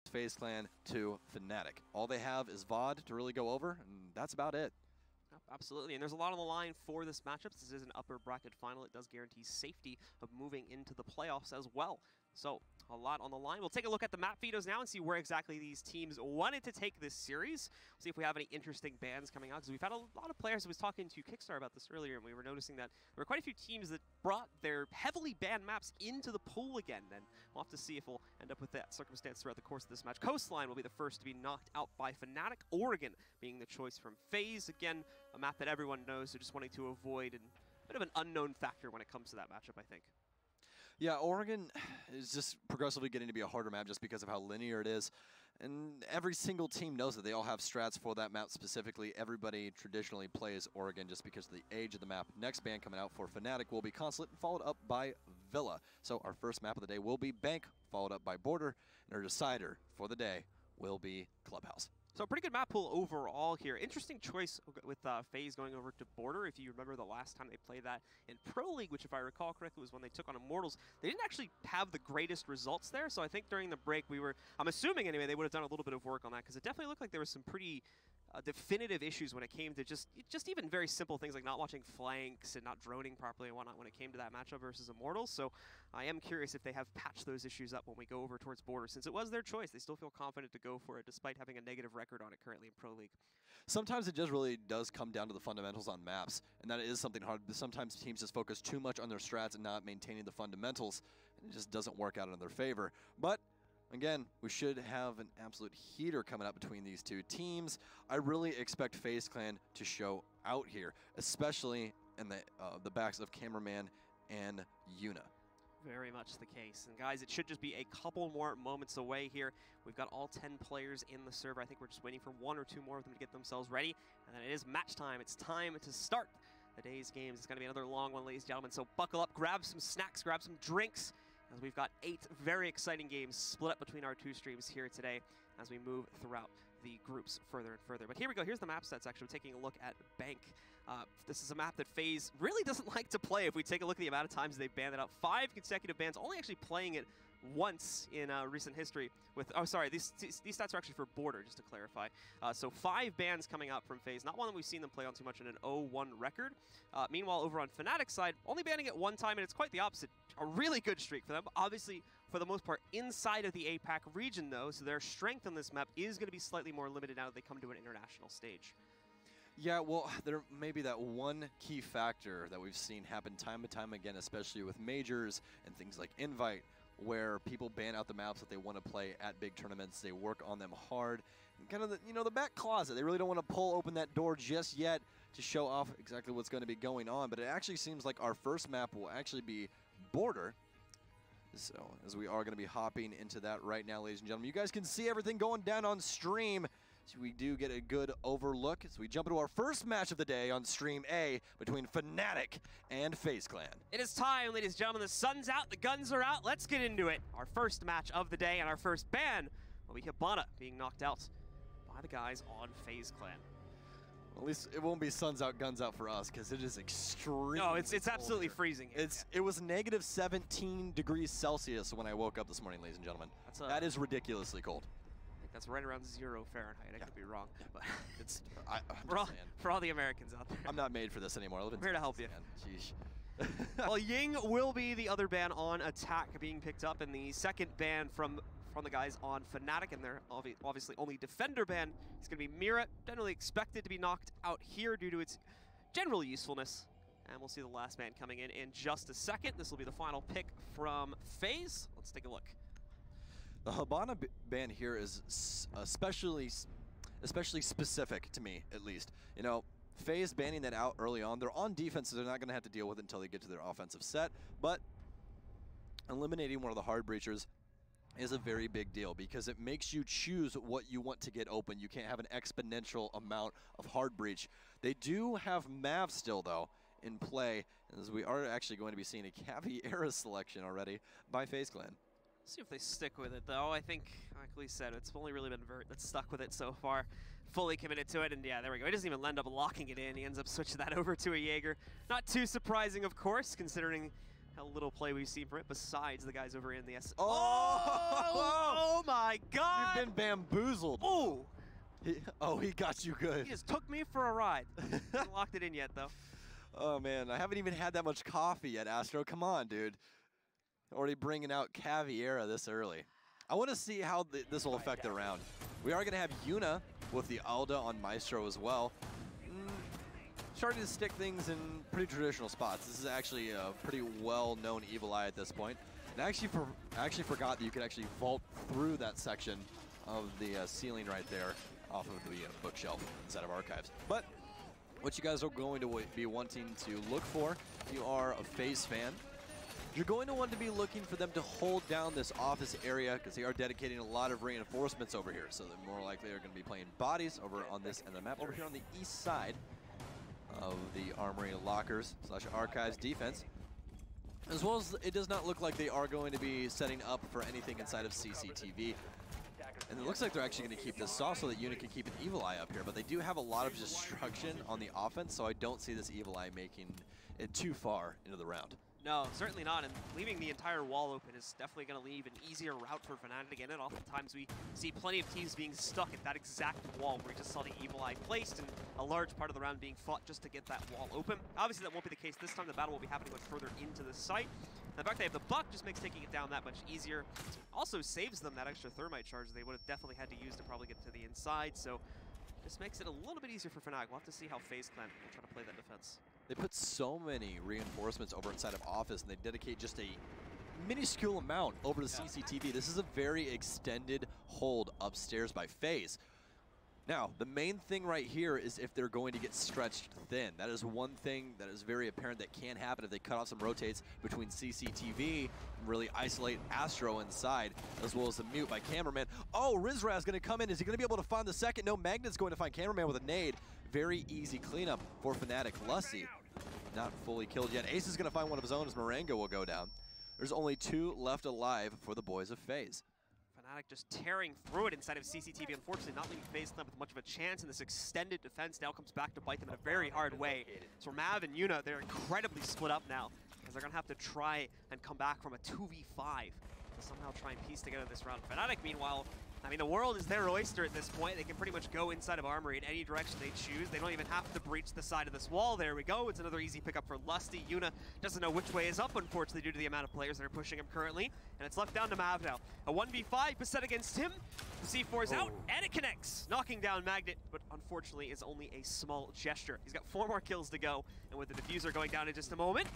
FaZe Clan to Fnatic. All they have is VOD to really go over, and that's about it. Absolutely, and there's a lot on the line for this matchup. This is an upper bracket final. It does guarantee safety of moving into the playoffs as well. So, a lot on the line. We'll take a look at the map photos now and see where exactly these teams wanted to take this series. We'll see if we have any interesting bans coming out, because we've had a lot of players. I was talking to Kickstar about this earlier, and we were noticing that there were quite a few teams that brought their heavily banned maps into the pool again. And we'll have to see if we'll end up with that circumstance throughout the course of this match. Coastline will be the first to be knocked out by Fnatic. Oregon being the choice from FaZe. Again, a map that everyone knows, so just wanting to avoid and a bit of an unknown factor when it comes to that matchup, I think. Yeah, Oregon is just progressively getting to be a harder map just because of how linear it is. And every single team knows that they all have strats for that map specifically. Everybody traditionally plays Oregon just because of the age of the map. Next ban coming out for Fnatic will be Consulate, followed up by Villa. So our first map of the day will be Bank, followed up by Border. And our decider for the day will be Clubhouse. So a pretty good map pool overall here. Interesting choice with FaZe going over to Border. If you remember the last time they played that in Pro League, which if I recall correctly was when they took on Immortals, they didn't actually have the greatest results there. So I think during the break I'm assuming anyway, they would have done a little bit of work on that, because it definitely looked like there was some pretty definitive issues when it came to just even very simple things like not watching flanks and not droning properly and whatnot when it came to that matchup versus Immortals. So I am curious if they have patched those issues up when we go over towards Border, since it was their choice. They still feel confident to go for it despite having a negative record on it currently in Pro League. Sometimes it just really does come down to the fundamentals on maps, and that is something hard. Sometimes teams just focus too much on their strats and not maintaining the fundamentals, and it just doesn't work out in their favor. But again, we should have an absolute heater coming up between these two teams. I really expect FaZe Clan to show out here, especially in the backs of Cameraman and Yuna. Very much the case. And guys, it should just be a couple more moments away here. We've got all 10 players in the server. I think we're just waiting for 1 or 2 more of them to get themselves ready. And then it is match time. It's time to start the day's games. It's going to be another long one, ladies and gentlemen. So buckle up, grab some snacks, grab some drinks, as we've got 8 very exciting games split up between our 2 streams here today as we move throughout the groups further and further. But here we go. Here's the map sets, actually. We're taking a look at Bank. This is a map that FaZe really doesn't like to play. If we take a look at the amount of times they've banned it out, 5 consecutive bans, only actually playing it once in recent history with, oh sorry, these stats are actually for Border, just to clarify. So 5 bans coming out from FaZe, not one that we've seen them play on too much, in an 0-1 record. Meanwhile, over on Fnatic's side, only banning it 1 time, and it's quite the opposite. A really good streak for them. Obviously, for the most part, inside of the APAC region though, so their strength on this map is going to be slightly more limited now that they come to an international stage. Yeah, well, there may be that one key factor that we've seen happen time and time again, especially with majors and things like Invite, where people ban out the maps that they want to play at big tournaments. They work on them hard. And kind of the, the back closet. They really don't want to pull open that door just yet to show off exactly what's going to be going on. But it actually seems like our first map will actually be Border. So, as we are going to be hopping into that right now, ladies and gentlemen, you guys can see everything going down on stream. So we do get a good overlook as we jump into our first match of the day on Stream A between Fnatic and FaZe Clan. It is time, ladies and gentlemen. The sun's out, the guns are out. Let's get into it. Our first match of the day and our first ban will be Hibana being knocked out by the guys on FaZe Clan. Well, at least it won't be suns out, guns out for us, because it is extremely No, it's absolutely here. freezing. It was negative 17 degrees Celsius when I woke up this morning, ladies and gentlemen. That is ridiculously cold. I think that's right around 0 Fahrenheit. I could be wrong. But it's for all the Americans out there. I'm not made for this anymore. I'm here to help you. Sheesh. Well, Ying will be the other ban on Attack being picked up, and the second ban from the guys on Fnatic, and their obviously only defender ban is going to be Mira. Generally expected to be knocked out here due to its general usefulness. And we'll see the last ban coming in just a second. This will be the final pick from FaZe. Let's take a look. The Hibana ban here is especially specific to me, at least. FaZe banning that out early on. They're on defense, so they're not going to have to deal with it until they get to their offensive set. But eliminating one of the hard breachers is a very big deal because it makes you choose what you want to get open. You can't have an exponential amount of hard breach. They do have Mav still, though, in play, as we are actually going to be seeing a Cavi era selection already by FaZe Clan. See if they stick with it, though. I think, like Lee said, it's only really been Vert that's stuck with it so far. Fully committed to it, and yeah, there we go. He doesn't even end up locking it in. He ends up switching that over to a Jaeger. Not too surprising, of course, considering a little play we've seen from it besides the guys over in the S. Oh my God! You've been bamboozled. Oh! He got you good. He just took me for a ride. Hasn't locked it in yet, though. Oh, man. I haven't even had that much coffee yet, Astro. Come on, dude. Already bringing out Caviera this early. I want to see how this will affect the round. We are going to have Yuna with the Alda on Maestro as well. Starting to stick things in pretty traditional spots. This is actually a pretty well-known Evil Eye at this point. And I actually forgot that you could actually vault through that section of the ceiling right there off of the bookshelf inside of Archives. But what you guys are going to be wanting to look for, if you are a FaZe fan, you're going to want to be looking for them to hold down this office area because they are dedicating a lot of reinforcements over here. So they're more likely they're going to be playing bodies over on this end of the map, over here on the east side of the Armory Lockers / Archives defense. As well as it does not look like they are going to be setting up for anything inside of CCTV. And it looks like they're actually going to keep this soft so that Unit can keep an Evil Eye up here. But they do have a lot of destruction on the offense, so I don't see this Evil Eye making it too far into the round. No, certainly not, and leaving the entire wall open is definitely going to leave an easier route for Fnatic again, and oftentimes we see plenty of teams being stuck at that exact wall where we just saw the Evil Eye placed and a large part of the round being fought just to get that wall open. Obviously that won't be the case this time. The battle will be happening much further into the site. And the fact they have the Buck just makes taking it down that much easier. Also saves them that extra thermite charge they would have definitely had to use to probably get to the inside, so this makes it a little bit easier for Fnatic. We'll have to see how FaZe Clan will try to play that defense. They put so many reinforcements over inside of Office, and they dedicate just a minuscule amount over to CCTV. This is a very extended hold upstairs by FaZe. Now, the main thing right here is if they're going to get stretched thin. That is one thing that is very apparent that can happen if they cut off some rotates between CCTV and really isolate Astro inside, as well as the mute by Cameraman. Oh, Rizraz going to come in. Is he going to be able to find the second? No, Magnet's going to find Cameraman with a nade. Very easy cleanup for Fnatic. Lusty, not fully killed yet. Ace is going to find one of his own as Marengo will go down. There's only 2 left alive for the boys of FaZe. Fnatic just tearing through it inside of CCTV. Unfortunately, not leaving FaZe Clan with much of a chance, and this extended defense now comes back to bite them in a very hard way. So Mav and Yuna, they're incredibly split up now, because they're going to have to try and come back from a 2v5 to somehow try and piece together this round. Fnatic, meanwhile, I mean, the world is their oyster at this point. They can pretty much go inside of Armory in any direction they choose. They don't even have to breach the side of this wall. There we go. It's another easy pickup for Lusty. Yuna doesn't know which way is up, unfortunately, due to the amount of players that are pushing him currently. And it's left down to Mav now. A 1v5 beset against him. The C4 is out, and it connects, knocking down Magnet, but unfortunately is only a small gesture. He's got 4 more kills to go, and with the diffuser going down in just a moment,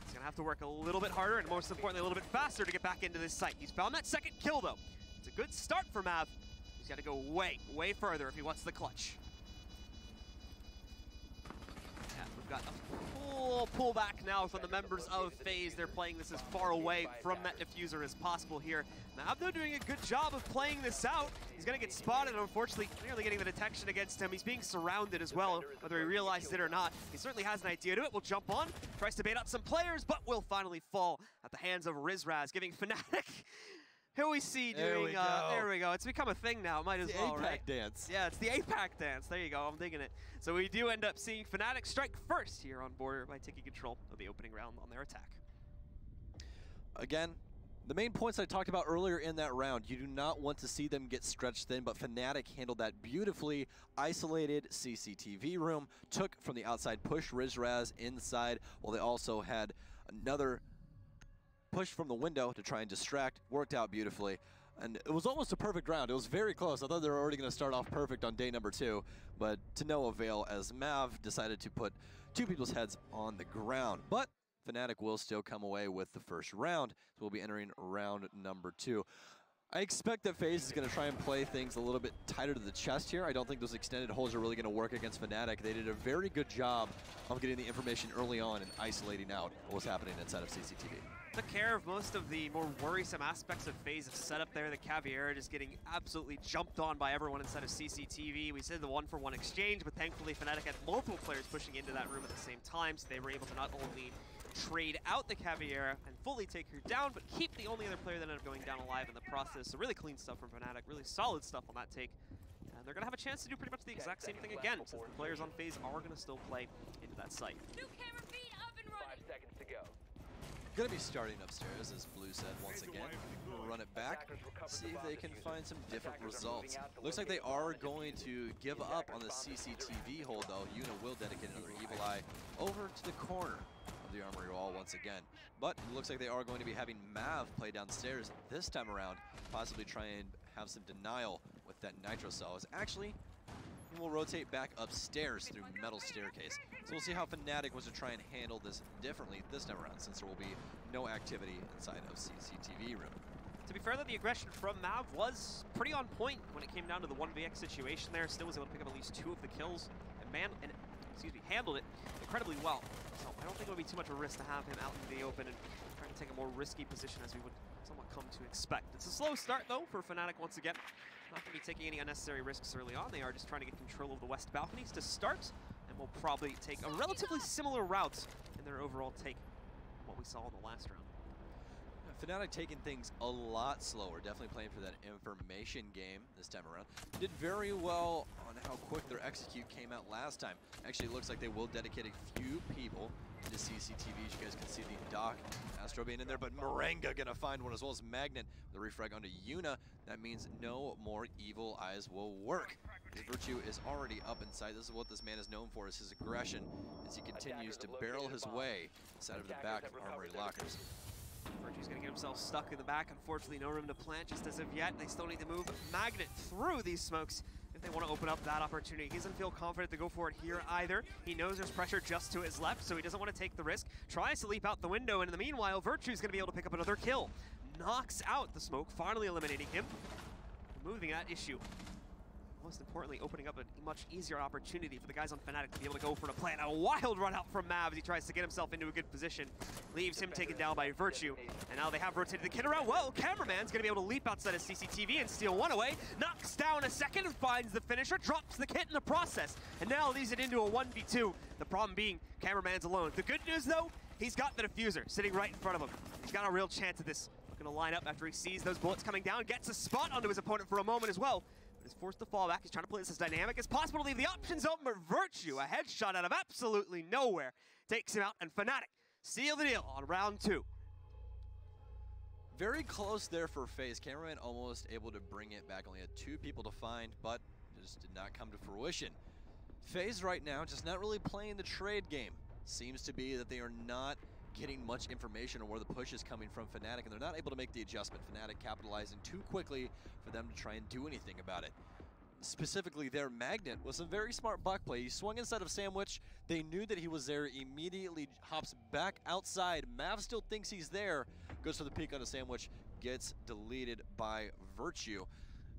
he's gonna have to work a little bit harder, and most importantly, a little bit faster to get back into this site. He's found that second kill, though. It's a good start for Mav. He's got to go way, way further if he wants the clutch. Yeah, we've got a full pullback now from the members of FaZe. They're playing this as far away from that diffuser as possible here. Mav, though, doing a good job of playing this out. He's going to get spotted, and unfortunately, nearly getting the detection against him. He's being surrounded as well, whether he realizes it or not. He certainly has an idea to it. Will jump on, tries to bait out some players, but will finally fall at the hands of Rizraz, giving Fnatic who we see doing, there we go. It's become a thing now, might as well, right? The APAC dance. Yeah, it's the APAC dance. There you go, I'm digging it. So we do end up seeing Fnatic strike first here on Border by taking control of the opening round on their attack. Again, the main points I talked about earlier in that round, you do not want to see them get stretched thin, but Fnatic handled that beautifully. Isolated CCTV room, took from the outside, pushed Rizraz inside, while they also had another push from the window to try and distract. Worked out beautifully. And it was almost a perfect round. It was very close. I thought they were already going to start off perfect on day number 2, but to no avail as Mav decided to put 2 people's heads on the ground. But Fnatic will still come away with the first round, so we'll be entering round number 2. I expect that FaZe is going to try and play things a little bit tighter to the chest here. I don't think those extended holds are really going to work against Fnatic. They did a very good job of getting the information early on and isolating out what was happening inside of CCTV. Took care of most of the more worrisome aspects of FaZe's setup there. The Caviera just getting absolutely jumped on by everyone inside of CCTV. We said the 1-for-1 exchange, but thankfully Fnatic had multiple players pushing into that room at the same time, so they were able to not only trade out the Caviera and fully take her down, but keep the only other player that ended up going down alive in the process. So really clean stuff from Fnatic, really solid stuff on that take. And they're going to have a chance to do pretty much the exact same thing again, since the players on FaZe are going to still play into that site. 2 camera feed up and running. 5 seconds to go. Gonna be starting upstairs, as Blue said once again. Run it back, see if they can find some different results. Looks like they are going to give up on the CCTV hold, though. Yuna will dedicate another Evil Eye over to the corner of the armory wall once again. But it looks like they are going to be having Mav play downstairs this time around, possibly try and have some denial with that Nitro Cell. Actually, we'll rotate back upstairs through metal staircase. So we'll see how Fnatic was to try and handle this differently this time around, since there will be no activity inside of CCTV room. To be fair, though, the aggression from Mav was pretty on point when it came down to the 1vx situation there. Still was able to pick up at least 2 of the kills and handled it incredibly well. So I don't think it would be too much of a risk to have him out in the open and trying to take a more risky position as we would somewhat come to expect. It's a slow start, though, for Fnatic once again. Not going to be taking any unnecessary risks early on. They are just trying to get control of the west balconies to start, and will probably take a relatively similar route in their overall take from what we saw in the last round. Fnatic taking things a lot slower, definitely playing for that information game this time around. Did very well on how quick their execute came out last time. Actually, it looks like they will dedicate a few people into CCTV. As you guys can see the Doc, Astro being in there, but Morenga gonna find one as well as Magnet. The refrag onto Yuna. That means no more Evil Eyes will work. His Virtue is already up inside. This is what this man is known for, is his aggression, as he continues to barrel his way inside of the back of armory lockers. Virtue's gonna get himself stuck in the back. Unfortunately, no room to plant just as of yet. They still need to move Magnet through these smokes if they want to open up that opportunity. He doesn't feel confident to go for it here either. He knows there's pressure just to his left, so he doesn't want to take the risk. Tries to leap out the window, and in the meanwhile, Virtue's gonna be able to pick up another kill. Knocks out the smoke, finally eliminating him. Removing that issue. Most importantly, opening up a much easier opportunity for the guys on Fnatic to be able to go for the plan. A wild run out from Mav as he tries to get himself into a good position. Leaves him taken down by Virtue. And now they have rotated the kid around. Well, Cameraman's gonna be able to leap outside of CCTV and steal one away. Knocks down a second, finds the finisher, drops the kit in the process. And now leads it into a 1v2. The problem being, Cameraman's alone. The good news though, he's got the diffuser sitting right in front of him. He's got a real chance at this. Gonna line up after he sees those bullets coming down, gets a spot onto his opponent for a moment as well. Is forced to fall back. He's trying to play this as dynamic as possible to leave the options open, but Virtue, a headshot out of absolutely nowhere, takes him out, and Fnatic seal the deal on round 2. Very close there for FaZe. Cameraman almost able to bring it back. Only had 2 people to find, but just did not come to fruition. FaZe right now just not really playing the trade game. Seems to be that they are not getting much information on where the push is coming from Fnatic, and they're not able to make the adjustment. Fnatic capitalizing too quickly for them to try and do anything about it. Specifically, their Magnet was a very smart buck play. He swung inside of Sandwich. They knew that he was there, immediately hops back outside. Mav still thinks he's there, goes for the peek on a Sandwich, gets deleted by Virtue.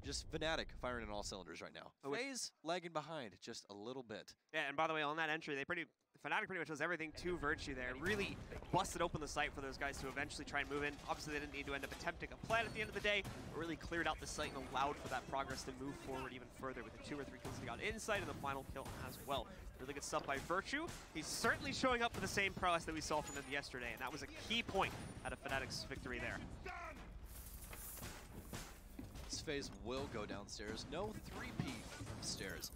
Just Fnatic firing on all cylinders right now. FaZe lagging behind just a little bit. Yeah, and by the way, on that entry, Fnatic pretty much does everything to Virtue there. Really busted open the site for those guys to eventually try and move in. Obviously, they didn't need to end up attempting a plan at the end of the day, but really cleared out the site and allowed for that progress to move forward even further with the 2 or 3 kills he got inside and the final kill as well. Really good stuff by Virtue. He's certainly showing up for the same prowess that we saw from him yesterday, and that was a key point out of Fnatic's victory there. FaZe will go downstairs. No 3P upstairs.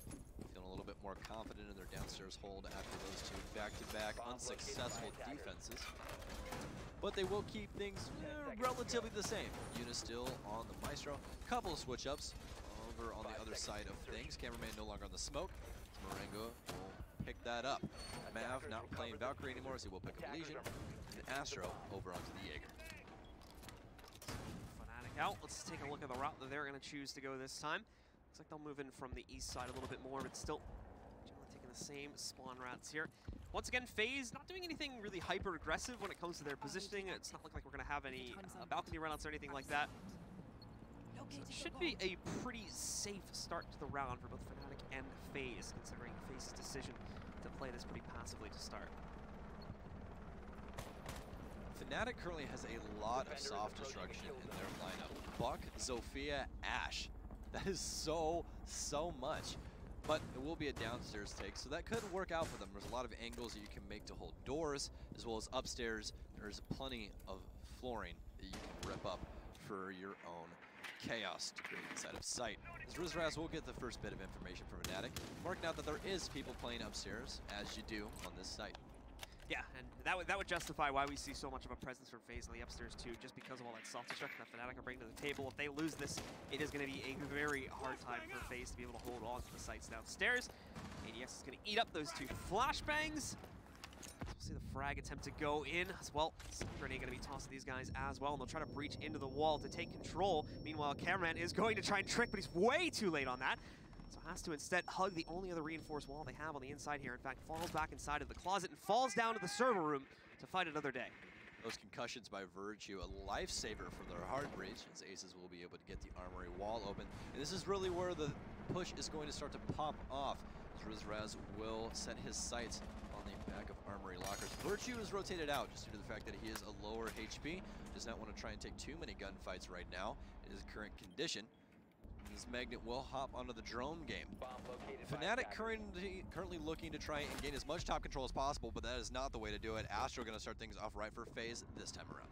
Feeling a little bit more confident in their downstairs hold after those 2 back-to-back unsuccessful defenses. But they will keep things relatively the same. Yuna still on the Maestro. Couple of switch-ups over on the other side of things. Cameraman no longer on the smoke. Morenga will pick that up. Mav not playing Valkyrie anymore, so he will pick up Legion. And Astro over onto the Jaeger. Out. Let's take a look at the route that they're going to choose to go this time. Looks like they'll move in from the east side a little bit more, but still generally taking the same spawn routes here. Once again, FaZe not doing anything really hyper-aggressive when it comes to their positioning. It's not like we're going to have any balcony runouts or anything like that. So it should be a pretty safe start to the round for both Fnatic and FaZe, considering FaZe's decision to play this pretty passively to start. Fnatic currently has a lot of soft destruction in their lineup. Buck, Zofia, Ashe. That is so much. But it will be a downstairs take, so that could work out for them. There's a lot of angles that you can make to hold doors, as well as upstairs. There's plenty of flooring that you can rip up for your own chaos to create inside of sight. As Rizraz will get the first bit of information from Fnatic, marking out that there is people playing upstairs, as you do on this site. Yeah, and that would justify why we see so much of a presence from FaZe on the upstairs too, just because of all that self-destruction that Fnatic are bringing to the table. If they lose this, it is going to be a very hard time for FaZe to be able to hold on to the sites downstairs. ADS is going to eat up those 2 flashbangs. We'll see the frag attempt to go in as well. Grenade going to be tossed to these guys as well, and they'll try to breach into the wall to take control. Meanwhile, Cameraman is going to try and trick, but he's way too late on that. So has to instead hug the only other reinforced wall they have on the inside here. In fact, falls back inside of the closet and falls down to the server room to fight another day. Those concussions by Virtue, a lifesaver from their hard breach, as Aces will be able to get the armory wall open. And this is really where the push is going to start to pop off. Rizraz will set his sights on the back of armory lockers. Virtue is rotated out just due to the fact that he is a lower HP. Does not want to try and take too many gunfights right now in his current condition. This Magnet will hop onto the drone game. Fnatic currently looking to try and gain as much top control as possible, but that is not the way to do it. Astro going to start things off right for FaZe this time around.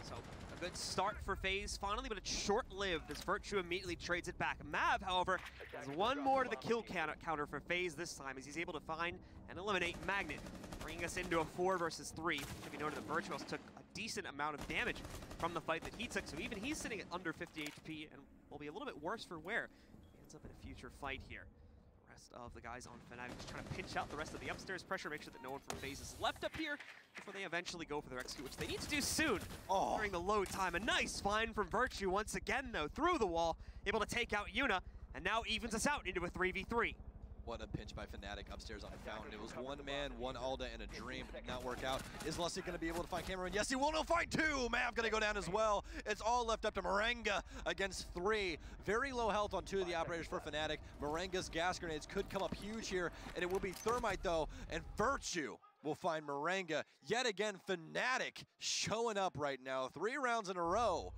So a good start for FaZe finally, but it's short-lived as Virtue immediately trades it back. Mav, however, has one more to the kill counter for FaZe this time as he's able to find and eliminate Magnet, bringing us into a 4 versus 3. It should be noted that Virtue took a decent amount of damage from the fight that he took, so even he's sitting at under 50 HP and will be a little bit worse for wear. He ends up in a future fight here. The rest of the guys on Fnatic just trying to pinch out the rest of the upstairs pressure, make sure that no one from FaZe is left up here before they eventually go for their execute, which they need to do soon during the load time. A nice find from Virtue once again, though, through the wall, able to take out Yuna, and now evens us out into a 3v3. What a pinch by Fnatic upstairs on Fountain. It was one man, one Alda, and a dream. Did not work out. Is Lusty going to be able to find Cameron? Yes, he will. No, fight 2. Mav going to go down as well. It's all left up to Morenga against 3. Very low health on 2 of the operators for Fnatic. Morenga's gas grenades could come up huge here, and it will be Thermite, though, and Virtue will find Morenga. Yet again, Fnatic showing up right now. 3 rounds in a row.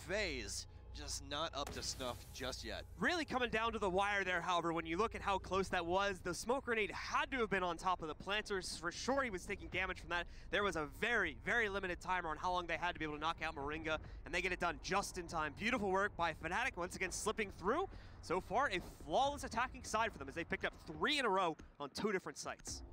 FaZe just not up to snuff just yet. Really coming down to the wire there, however, when you look at how close that was. The smoke grenade had to have been on top of the planters. For sure he was taking damage from that. There was a very, very limited timer on how long they had to be able to knock out Morenga, and they get it done just in time. Beautiful work by Fnatic, once again slipping through. So far, a flawless attacking side for them as they picked up 3 in a row on 2 different sites.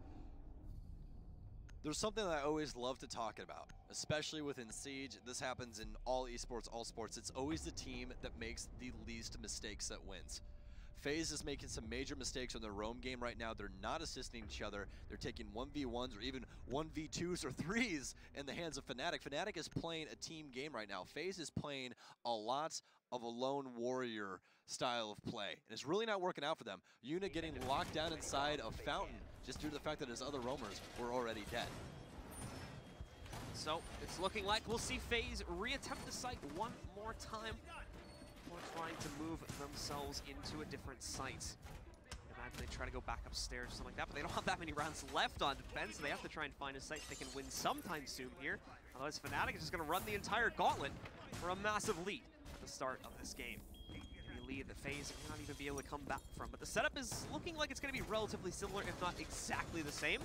There's something that I always love to talk about, especially within Siege. This happens in all esports, all sports. It's always the team that makes the least mistakes that wins. FaZe is making some major mistakes on their roam game right now. They're not assisting each other. They're taking 1v1s or even 1v2s or 3s in the hands of Fnatic. Fnatic is playing a team game right now. FaZe is playing a lot of a lone warrior style of play, and it's really not working out for them. Yuna getting locked down inside of Fountain just due to the fact that his other roamers were already dead. So it's looking like we'll see FaZe reattempt the site one more time. Or trying to move themselves into a different site. Imagine they try to go back upstairs or something like that, but they don't have that many rounds left on defense, so they have to try and find a site they can win sometime soon here. Otherwise, Fnatic is just going to run the entire gauntlet for a massive lead at the start of this game. A lead that FaZe may not even be able to come back from, but the setup is looking like it's going to be relatively similar, if not exactly the same.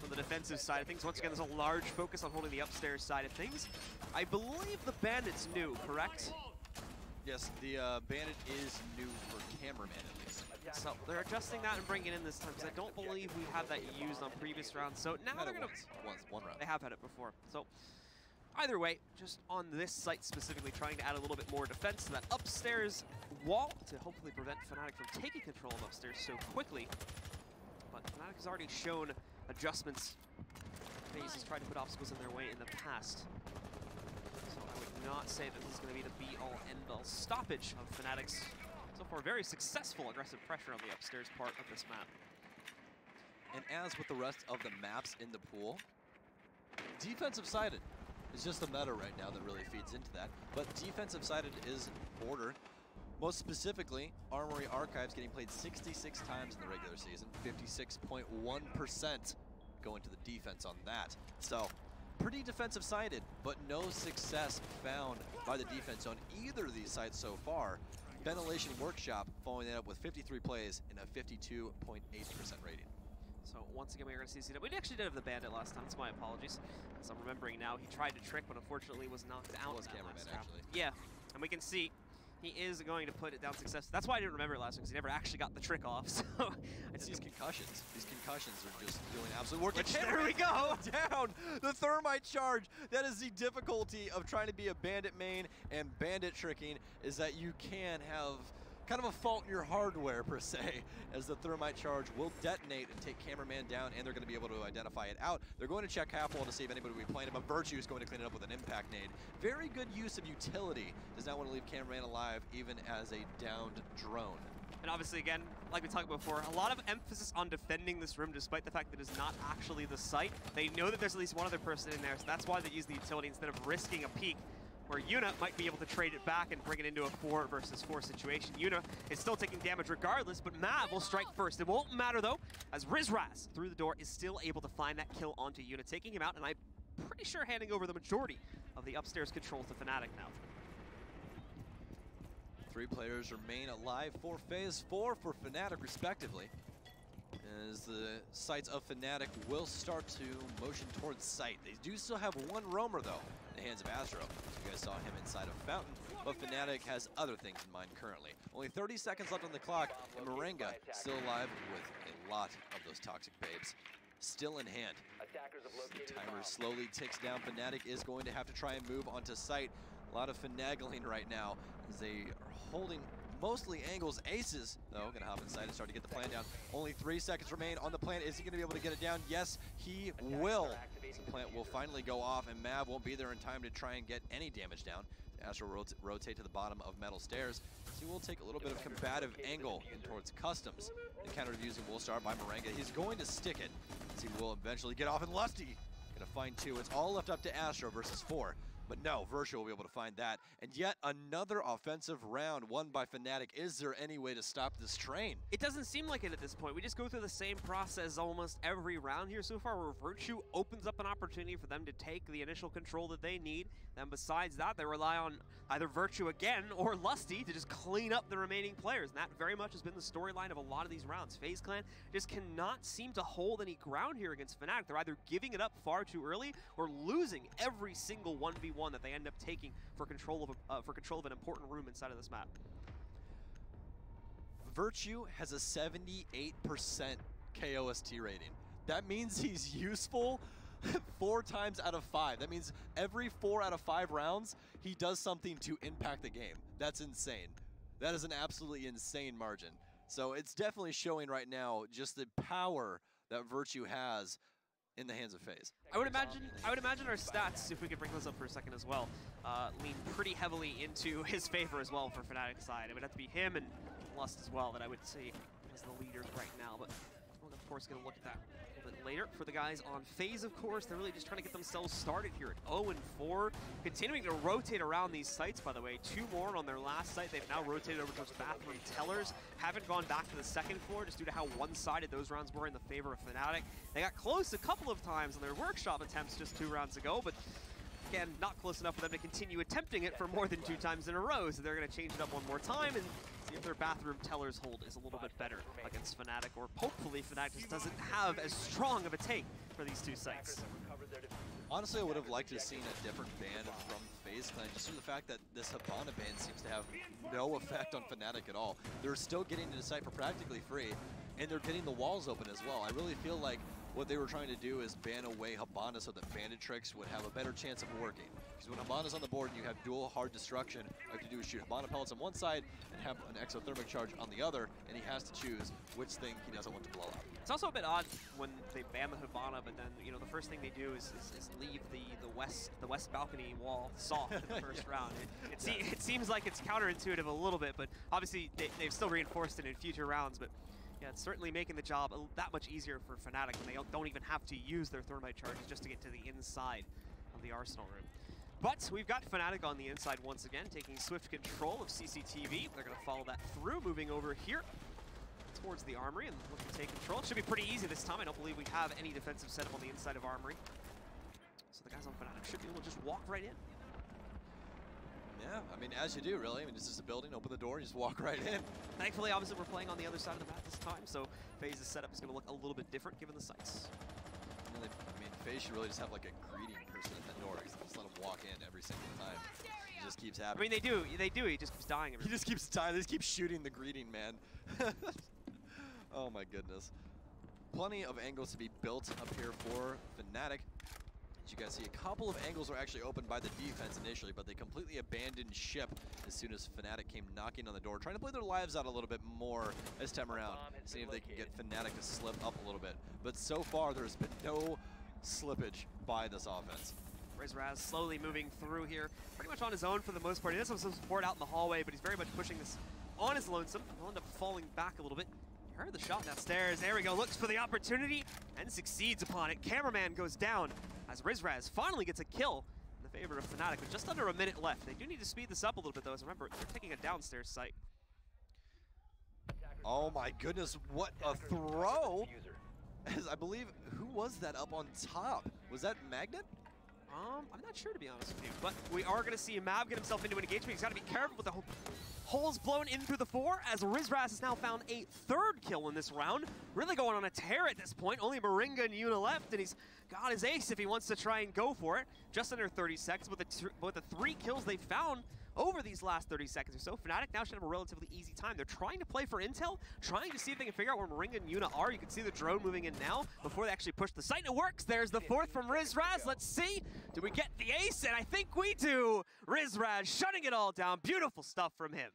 On the defensive side of things, once again, there's a large focus on holding the upstairs side of things. I believe the Bandit's new, correct? Yes, the Bandit is new for Cameraman at least. So they're adjusting that and bringing it in this time because I don't believe we had that used on previous rounds. So now they're going to... One round. They have had it before. So either way, just on this site specifically, trying to add a little bit more defense to that upstairs wall to hopefully prevent Fnatic from taking control of upstairs so quickly. But Fnatic has already shown adjustments. FaZe has tried to put obstacles in their way in the past. So I would not say that this is going to be the be-all, end-all stoppage of Fnatic's so far very successful aggressive pressure on the upstairs part of this map. And as with the rest of the maps in the pool, defensive-sided is just the meta right now that really feeds into that. But defensive-sided is ordered. Most specifically, Armory Archives getting played 66 times in the regular season, 56.1% going to the defense on that. So, pretty defensive-sided, but no success found by the defense on either of these sites so far. Ventilation Workshop following that up with 53 plays and a 52.8% rating. So once again, we're going to see CW. We actually did have the Bandit last time, so my apologies. As I'm remembering now, he tried to trick, but unfortunately was knocked out. Was Cameraman, actually. Yeah, and we can see He is going to put it down successfully. That's why I didn't remember it last week, because he never actually got the trick off. So it's these concussions. These concussions are just doing absolute work. There we go! Down! The thermite charge! That is the difficulty of trying to be a bandit main and bandit tricking, is that you can have kind of a fault in your hardware, per se, as the thermite charge will detonate and take cameraman down, and they're going to be able to identify it out. They're going to check half wall to see if anybody will be playing it, but Virtue is going to clean it up with an impact nade. Very good use of utility. Does not want to leave cameraman alive, even as a downed drone. And obviously, again, like we talked about before, a lot of emphasis on defending this room despite the fact that it's not actually the site. They know that there's at least one other person in there, so that's why they use the utility instead of risking a peek, where Yuna might be able to trade it back and bring it into a 4 versus 4 situation. Yuna is still taking damage regardless, but Mav will strike first. It won't matter though, as Rizraz through the door is still able to find that kill onto Yuna, taking him out, and I'm pretty sure handing over the majority of the upstairs control to Fnatic now. 3 players remain alive for FaZe, 4 for Fnatic respectively, as the sights of Fnatic will start to motion towards site. They do still have one roamer though, in the hands of Astro. You guys saw him inside of Fountain, but Fnatic has other things in mind currently. Only 30 seconds left on the clock, and Moringa still alive with a lot of those toxic babes still in hand. The timer slowly ticks down. Fnatic is going to have to try and move onto site. A lot of finagling right now as they are holding mostly angles. Aces, though, gonna hop inside and start to get the plan down. Only 3 seconds remain on the plant. Is he gonna be able to get it down? Yes, he will. The plant will finally go off, and Mav won't be there in time to try and get any damage down. Astro rotate to the bottom of metal stairs. He will take a little bit of combative angle in towards customs. Encountered using Woolstar by Moringa. He's going to stick it, as he will eventually get off, and Lusty gonna find 2. It's all left up to Astro versus 4. But no, Virtue will be able to find that. And yet another offensive round won by Fnatic. Is there any way to stop this train? It doesn't seem like it at this point. We just go through the same process almost every round here so far, where Virtue opens up an opportunity for them to take the initial control that they need. Then besides that, they rely on either Virtue again or Lusty to just clean up the remaining players. And that very much has been the storyline of a lot of these rounds. FaZe Clan just cannot seem to hold any ground here against Fnatic. They're either giving it up far too early or losing every single 1v1 that they end up taking for control of an important room inside of this map. Virtue has a 78% KOST rating. That means he's useful 4 times out of 5. That means every 4 out of 5 rounds, he does something to impact the game. That's insane. That is an absolutely insane margin. So it's definitely showing right now just the power that Virtue has in the hands of FaZe. I would imagine our stats, if we could bring those up for a second as well, lean pretty heavily into his favor as well for Fnatic's side. It would have to be him and Lust as well that I would say as the leaders right now, but we're of course going to look at that a little bit later. For the guys on FaZe, of course, they're really just trying to get themselves started here at 0-4, continuing to rotate around these sites, by the way. 2 more on their last site. They've now rotated over towards Bathroom Tellers. Haven't gone back to the 2nd floor just due to how one-sided those rounds were in the favor of Fnatic. They got close a couple of times on their workshop attempts just 2 rounds ago, but again, not close enough for them to continue attempting it for more than 2 times in a row, so they're going to change it up one more time and see if their Bathroom Tellers hold is a little bit better against Fnatic, or hopefully Fnatic just doesn't have as strong of a take for these 2 sites. Honestly, I would have liked to have seen a different ban from FaZe Clan, just for the fact that this Hibana ban seems to have no effect on Fnatic at all. They're still getting to the site for practically free, and they're getting the walls open as well. I really feel like what they were trying to do is ban away Hibana so that bandit tricks would have a better chance of working. Because when Hibana's on the board and you have dual hard destruction, all you have to do is shoot Hibana pellets on one side and have an exothermic charge on the other, and he has to choose which thing he doesn't want to blow up. It's also a bit odd when they ban the Hibana, but then the first thing they do is leave the west balcony wall soft in the first round. It seems like it's counterintuitive a little bit, but obviously they've still reinforced it in future rounds. But yeah, it's certainly making the job that much easier for Fnatic when they don't even have to use their thermite charges just to get to the inside of the arsenal room. But we've got Fnatic on the inside once again, taking swift control of CCTV. They're going to follow that through, moving over here towards the Armory and looking to take control. It should be pretty easy this time. I don't believe we have any defensive setup on the inside of Armory. So the guys on Fnatic should be able to just walk right in. Yeah, I mean, as you do, really. I mean, this is a building, open the door, you just walk right in. Thankfully, obviously, we're playing on the other side of the map this time, so FaZe's setup is going to look a little bit different given the sites. I mean, FaZe should really just have like a greeting person at the door. Just let him walk in every single time. It just keeps happening. I mean, they do. He just keeps dying. He just keeps dying. They just keep shooting the greeting, man. Oh my goodness. Plenty of angles to be built up here for Fnatic. As you guys see, a couple of angles were actually opened by the defense initially, but they completely abandoned ship as soon as Fnatic came knocking on the door, trying to play their lives out a little bit more this time around, seeing if they can get Fnatic to slip up a little bit. But so far, there's been no slippage by this offense. RizRaz slowly moving through here, pretty much on his own for the most part. He does have some support out in the hallway, but he's very much pushing this on his lonesome. He'll end up falling back a little bit. Heard the shot downstairs. There we go. Looks for the opportunity and succeeds upon it. Cameraman goes down as RizRaz finally gets a kill in the favor of Fnatic with just under a minute left. They do need to speed this up a little bit, though, as remember, they're taking a downstairs site. Oh my goodness, what a throw! As I believe, who was that up on top? Was that Magnet? I'm not sure, to be honest with you, but we are going to see Mav get himself into an engagement. He's got to be careful with the holes blown in through the 4, as RizRaz has now found a 3rd kill in this round. Really going on a tear at this point. Only Moringa and Yuna left, and he's got his ace if he wants to try and go for it. Just under 30 seconds with the 3 kills they found over these last 30 seconds or so. Fnatic now should have a relatively easy time. They're trying to play for intel, trying to see if they can figure out where Moringa and Yuna are. You can see the drone moving in now before they actually push the site, and it works. There's the 4th from RizRaz. Let's see. Do we get the ace? And I think we do. RizRaz shutting it all down. Beautiful stuff from him.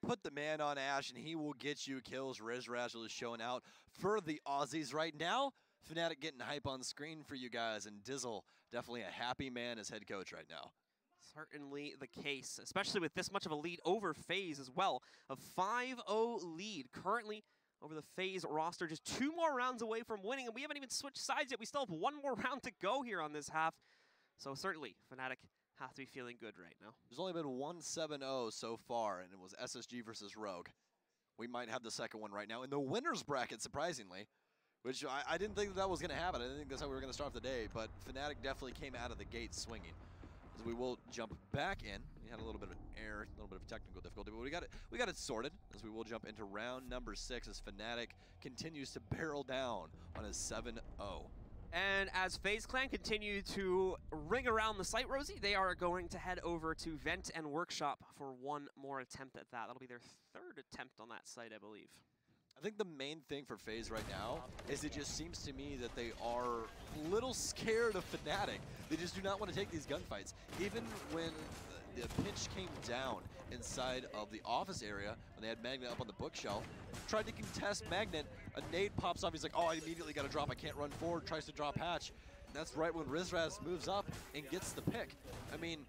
Put the man on Ash, and he will get you kills. RizRaz is showing out for the Aussies right now. Fnatic getting hype on screen for you guys, and Dizzle, definitely a happy man as head coach right now. Certainly the case, especially with this much of a lead over FaZe as well. A 5-0 lead currently over the FaZe roster. Just 2 more rounds away from winning, and we haven't even switched sides yet. We still have 1 more round to go here on this half. So certainly, Fnatic have to be feeling good right now. There's only been 1 7-0 so far, and it was SSG versus Rogue. We might have the second one right now in the winner's bracket, surprisingly, which I didn't think that was going to happen. I didn't think that's how we were going to start the day, but Fnatic definitely came out of the gate swinging. As we will jump back in. We had a little bit of error, a little bit of technical difficulty, but we got it sorted. As we will jump into round number 6 as Fnatic continues to barrel down on a 7-0. And as FaZe Clan continue to ring around the site, Rosie, they are going to head over to Vent and Workshop for 1 more attempt at that. That'll be their 3rd attempt on that site, I believe. I think the main thing for FaZe right now is it just seems to me that they are a little scared of Fnatic. They just do not want to take these gunfights. Even when the pitch came down inside of the office area, when they had Magnet up on the bookshelf, tried to contest Magnet, a nade pops off, he's like, oh, I immediately got to drop, I can't run forward, tries to drop hatch. And that's right when RizRaz moves up and gets the pick. I mean,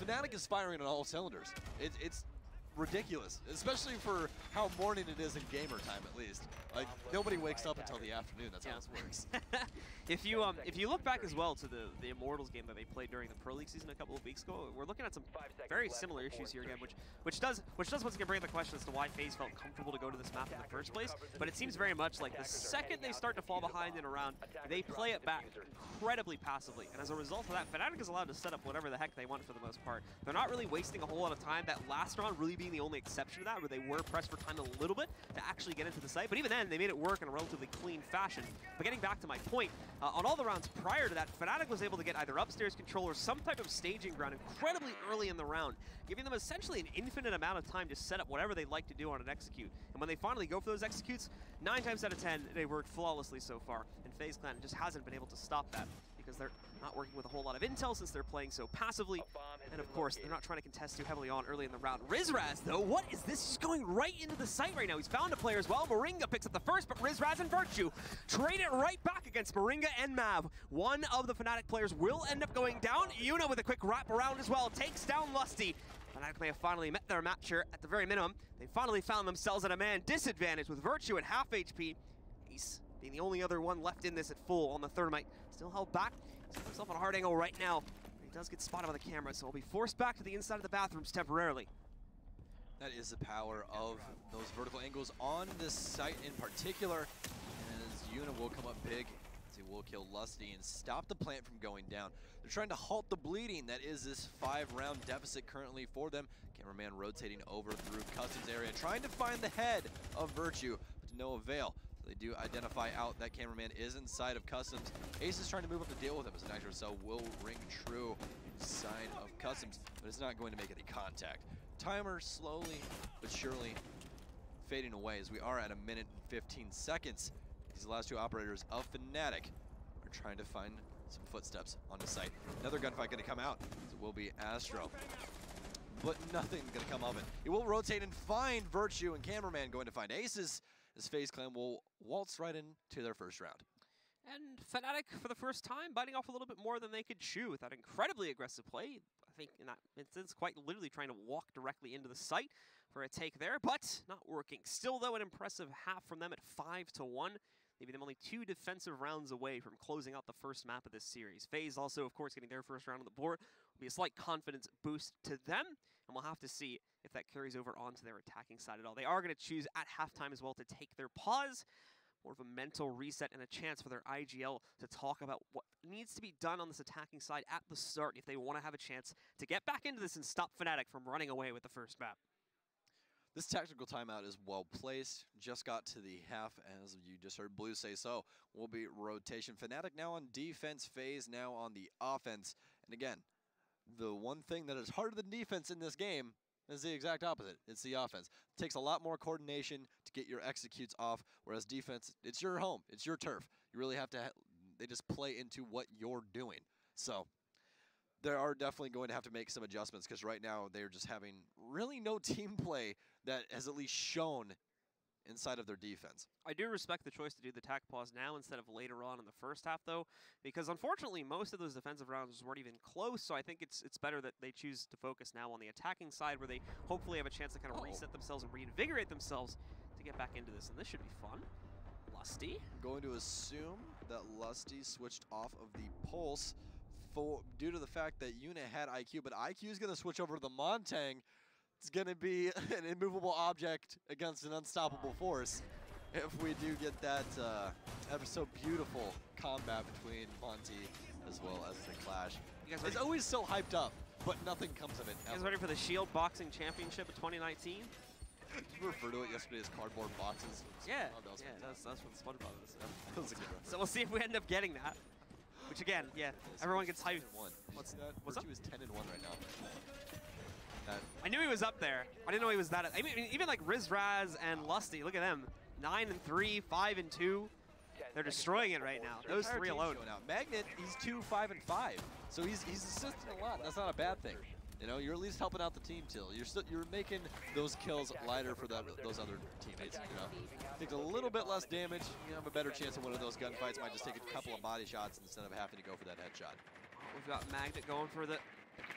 Fnatic is firing on all cylinders. It's ridiculous, especially for how morning it is in gamer time, at least. Like, nobody wakes up until the afternoon. That's how this works. If you look back as well to the Immortals game that they played during the Pro League season a couple of weeks ago, we're looking at some very similar issues here again, which does once again bring up the question as to why FaZe felt comfortable to go to this map in the first place. But it seems very much like the second they start to fall behind in a round, they play it back incredibly passively, and as a result of that, Fnatic is allowed to set up whatever the heck they want for the most part. They're not really wasting a whole lot of time. That last round really being the only exception to that, where they were pressed for time a little bit to actually get into the site. But even then, they made it work in a relatively clean fashion. But getting back to my point, on all the rounds prior to that, Fnatic was able to get either upstairs control or some type of staging ground incredibly early in the round, giving them essentially an infinite amount of time to set up whatever they'd like to do on an execute. And when they finally go for those executes, 9 times out of 10, they worked flawlessly so far. And FaZe Clan just hasn't been able to stop that, because they're not working with a whole lot of intel since they're playing so passively. And of course, they're not trying to contest too heavily on early in the round. RizRaz, though, what is this? He's going right into the site right now. He's found a player as well. Moringa picks up the first, but RizRaz and Virtue trade it right back against Moringa and Mav. One of the Fnatic players will end up going down. Yuna with a quick wrap around as well, takes down Lusty. Fnatic may have finally met their match here at the very minimum. They finally found themselves at a man disadvantage with Virtue at half HP. Ace being the only other one left in this at full on the Thermite. Still held back. He's got himself on a hard angle right now. He does get spotted by the camera, so he'll be forced back to the inside of the bathrooms temporarily. That is the power of those vertical angles on this site in particular. As Yuna will come up big, as he will kill Lusty and stop the plant from going down. They're trying to halt the bleeding that is this 5-round deficit currently for them. Cameraman rotating over through Customs area, trying to find the head of Virtue, but to no avail. They do identify out that cameraman is inside of Customs. Ace is trying to move up to deal with him as an actor, so will ring true inside of Customs, but it's not going to make any contact. Timer slowly but surely fading away as we are at 1 minute and 15 seconds. These last two operators of Fnatic are trying to find some footsteps on the site. Another gunfight going to come out. It will be Astro, but nothing going to come of it. It will rotate and find Virtue, and cameraman going to find Aces as FaZe Clan will waltz right into their first round. And Fnatic, for the first time, biting off a little bit more than they could chew with that incredibly aggressive play. I think in that instance, quite literally trying to walk directly into the site for a take there, but not working. Still, though, an impressive half from them at 5-1. Leaving them only 2 defensive rounds away from closing out the first map of this series. FaZe also, of course, getting their first round on the board will be a slight confidence boost to them, and we'll have to see if that carries over onto their attacking side at all. They are going to choose at halftime as well to take their pause. More of a mental reset and a chance for their IGL to talk about what needs to be done on this attacking side at the start if they want to have a chance to get back into this and stop Fnatic from running away with the first map. This tactical timeout is well placed. Just got to the half, as you just heard Blue say so. Will be rotation. Fnatic now on defense, FaZe now on the offense. And again, the one thing that is harder than defense in this game is the exact opposite. It's the offense. It takes a lot more coordination to get your executes off, whereas defense, it's your home, it's your turf. You really have to, they just play into what you're doing. So they are definitely going to have to make some adjustments because right now they're just having really no team play that has at least shown inside of their defense. I do respect the choice to do the tack pause now instead of later on in the first half, though, because unfortunately most of those defensive rounds weren't even close, so I think it's better that they choose to focus now on the attacking side where they hopefully have a chance to kind of reset themselves and reinvigorate themselves to get back into this, and this should be fun. Lusty. I'm going to assume that Lusty switched off of the Pulse due to the fact that Yuna had IQ, but IQ is going to switch over to the Montang. It's going to be an immovable object against an unstoppable force if we do get that ever so beautiful combat between Monty as well as the Clash. It's always so hyped up, but nothing comes of it. You guys ready for the Shield Boxing Championship of 2019? Did you refer to it yesterday as cardboard boxes? Yeah, oh, that's what SpongeBob is. That was a good reference. So we'll see if we end up getting that. Which again, yeah, everyone gets hyped. What's that? What's up? Virtue is 10-1 right now. I knew he was up there. I didn't know he was that. I mean, even like Riz Raz and Lusty, look at them. 9-3, 5-2. They're destroying it right now. Those three alone. Magnet, he's 2, 5, and 5. So he's assisting a lot. That's not a bad thing. You know, you're at least helping out the team till. You're making those kills lighter for those other teammates. You know, takes a little bit less damage. You have a better chance of winning those gunfights. Might just take a couple of body shots instead of having to go for that headshot. We've got Magnet going for the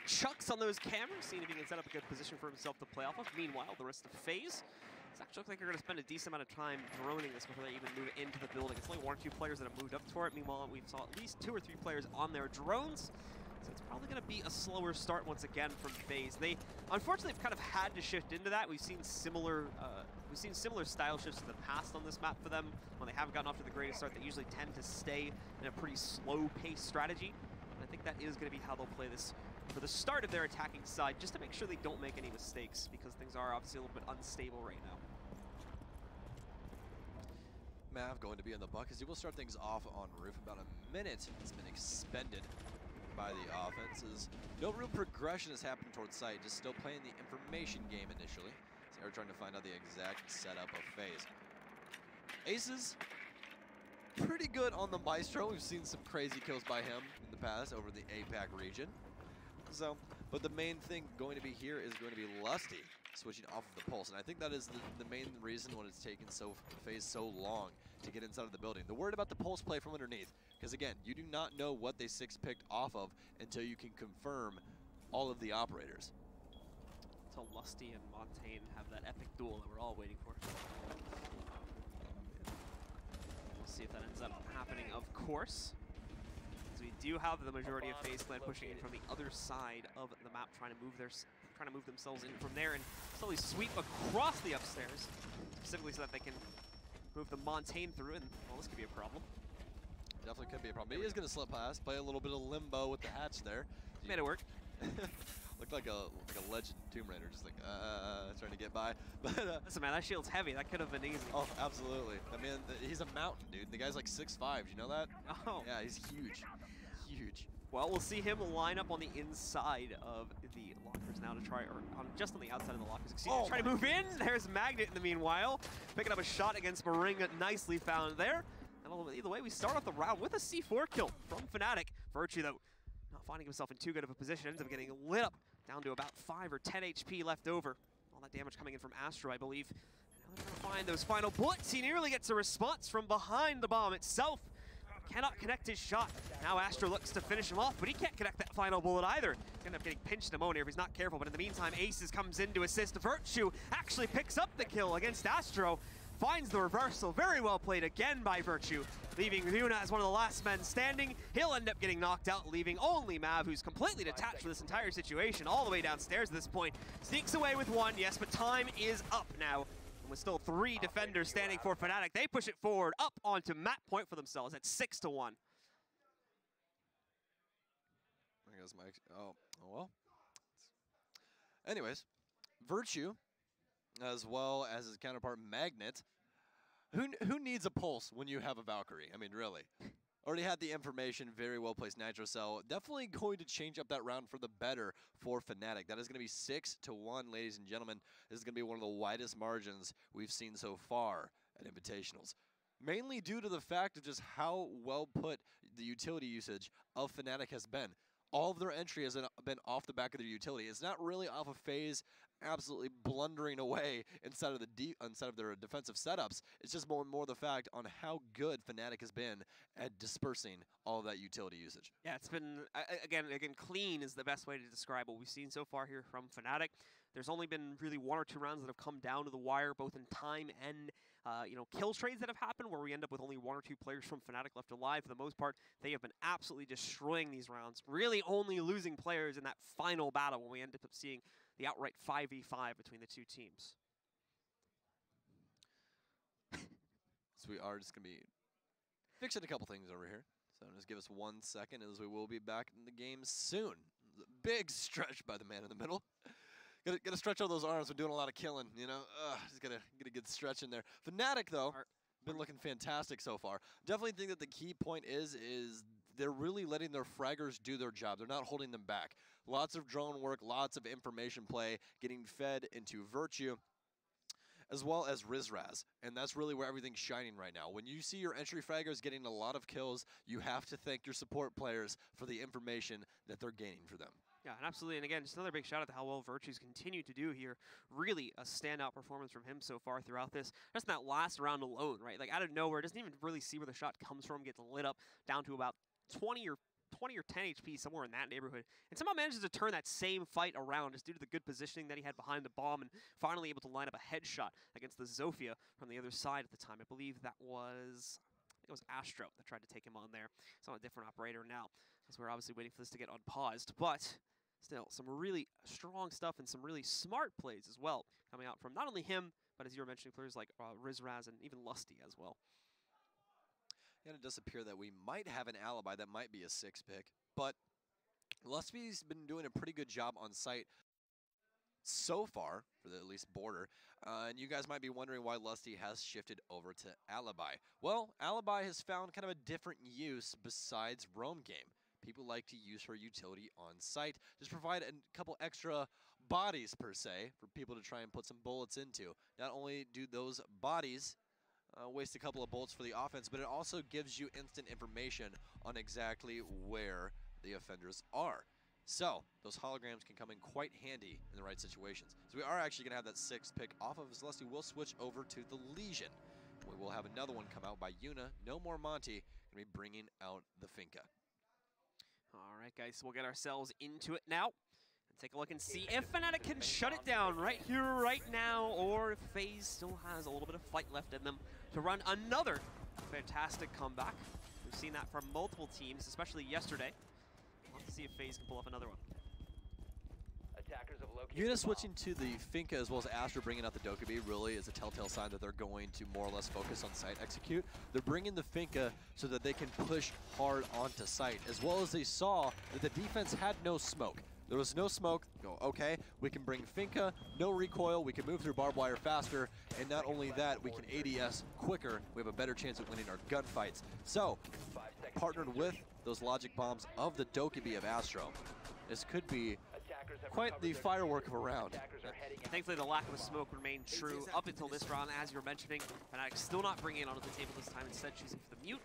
chucks on those cameras, seeing if he can set up a good position for himself to play off of. Meanwhile, the rest of FaZe, it's actually looks like they're going to spend a decent amount of time droning this before they even move into the building. It's only 1 or 2 players that have moved up for it. Meanwhile, we saw at least 2 or 3 players on their drones. So it's probably going to be a slower start once again from FaZe. They, unfortunately, have kind of had to shift into that. We've seen similar style shifts in the past on this map for them. When they haven't gotten off to the greatest start, they usually tend to stay in a pretty slow-paced strategy. And I think that is going to be how they'll play this for the start of their attacking side, just to make sure they don't make any mistakes, because things are obviously a little bit unstable right now. Mav going to be in the buck as he will start things off on roof. About a minute has been expended by the offenses. No real progression has happened towards site, just still playing the information game initially. So they're trying to find out the exact setup of FaZe. Aces, pretty good on the Maestro. We've seen some crazy kills by him in the past over the APAC region. So, but the main thing going to be here is going to be Lusty switching off of the Pulse, and I think that is the main reason when it's taken FaZe so long to get inside of the building. The word about the Pulse play from underneath, because again, you do not know what they 6-picked off of until you can confirm all of the operators. Until Lusty and Montaigne have that epic duel that we're all waiting for. We'll see if that ends up happening, of course. We do have the majority of FaZe Clan pushing in from the other side of the map, trying to move themselves in from there and slowly sweep across the upstairs, specifically so that they can move the Montaigne through, and well, this could be a problem. Definitely could be a problem. He is going to slip past, play a little bit of limbo with the hatch there. Made it work. Looked like a legend Tomb Raider, just like trying to get by. But listen, man, that shield's heavy. That could have been easy. Oh, absolutely. I mean, he's a mountain, dude. The guy's like 6'5". You know that? Oh. Yeah, he's huge. Huge. Well, we'll see him line up on the inside of the lockers now to try, or just on the outside of the lockers. Excuse me, try to move in. There's Magnet in the meanwhile, picking up a shot against Moringa, nicely found there. And either way, we start off the round with a C4 kill from Fnatic. Virtue, though, not finding himself in too good of a position, ends up getting lit up down to about 5 or 10 HP left over. All that damage coming in from Astro, I believe. And now they're trying to find those final bullets. He nearly gets a response from behind the bomb itself. Cannot connect his shot. Now Astro looks to finish him off, but he can't connect that final bullet either. He'll end up getting pinched pneumonia if he's not careful, but in the meantime, Aces comes in to assist. Virtue actually picks up the kill against Astro, finds the reversal. Very well played again by Virtue, leaving Luna as one of the last men standing. He'll end up getting knocked out, leaving only Mav, who's completely detached from this entire situation, all the way downstairs at this point. Sneaks away with one, yes, but time is up now. With still 3 defenders standing for Fnatic, they push it forward up onto map point for themselves at 6-1. I guess Mike. Oh well. Anyways, Virtue, as well as his counterpart Magnet. Who needs a pulse when you have a Valkyrie? I mean, really. Already had the information, very well placed Nitro Cell. Definitely going to change up that round for the better for Fnatic. That is going to be 6-1, ladies and gentlemen. This is going to be one of the widest margins we've seen so far at Invitationals. Mainly due to the fact of just how well put the utility usage of Fnatic has been. All of their entry has been off the back of their utility. It's not really off of FaZe absolutely blundering away inside of their defensive setups. It's just more and more the fact on how good Fnatic has been at dispersing all of that utility usage. Yeah, it's been, again, clean is the best way to describe what we've seen so far here from Fnatic. There's only been really 1 or 2 rounds that have come down to the wire, both in time and kill trades that have happened, where we end up with only 1 or 2 players from Fnatic left alive. For the most part, they have been absolutely destroying these rounds, really only losing players in that final battle when we end up seeing the outright 5v5 between the 2 teams. So we are just going to be fixing a couple things over here. So just give us 1 second as we will be back in the game soon. Big stretch by the man in the middle. Gotta stretch all those arms. We're doing a lot of killing, you know. Just gotta get a good stretch in there. Fnatic, though, been looking fantastic so far. Definitely think that the key point is they're really letting their fraggers do their job. They're not holding them back. Lots of drone work, lots of information play getting fed into Virtue, as well as Rizraz. And that's really where everything's shining right now. When you see your entry fraggers getting a lot of kills, you have to thank your support players for the information that they're gaining for them. Yeah, and absolutely. And again, just another big shout out to how well Virtue's continued to do here. Really a standout performance from him so far throughout this. Just in that last round alone, right? Like out of nowhere, doesn't even really see where the shot comes from, gets lit up down to about 20 or 10 HP, somewhere in that neighborhood. And somehow manages to turn that same fight around just due to the good positioning that he had behind the bomb and finally able to line up a headshot against the Zofia from the other side at the time. I believe that was, it was Astro that tried to take him on there. It's on a different operator now, because we're obviously waiting for this to get unpaused. But still, some really strong stuff and some really smart plays as well coming out from not only him, but as you were mentioning, players like Rizraz and even Lusty as well. And it does appear that we might have an alibi that might be a 6 pick, but Lusty's been doing a pretty good job on site so far, for the at least border, and you guys might be wondering why Lusty has shifted over to Alibi. Well, Alibi has found kind of a different use besides roam game. People like to use her utility on site, just provide a couple extra bodies per se for people to try and put some bullets into. Not only do those bodies waste a couple of bullets for the offense, but it also gives you instant information on exactly where the offenders are. So those holograms can come in quite handy in the right situations. So we are actually going to have that 6th pick off of his Lusty. We'll switch over to the Legion. We will have another one come out by Yuna. No more Monty. Going to be bringing out the Finka. All right, guys, so we'll get ourselves into it now. And take a look and see if Fnatic can shut it down right here, right now, or if FaZe still has a little bit of fight left in them to run another fantastic comeback. We've seen that from multiple teams, especially yesterday. We'll have to see if FaZe can pull off another one. Yuna switching to the Finka as well as Astro bringing out the Dokkaebi really is a telltale sign that they're going to more or less focus on site execute. They're bringing the Finka so that they can push hard onto site, as well as they saw that the defense had no smoke. There was no smoke. Go, okay, we can bring Finka, no recoil, we can move through barbed wire faster, and not only that, we can ADS quicker. We have a better chance of winning our gunfights. So, partnered with those logic bombs of the Dokkaebi of Astro, this could be quite the firework of a round. Thankfully, the lack of a smoke remained true up until this round, as you were mentioning. Fnatic still not bringing it onto the table this time, instead choosing for the mute.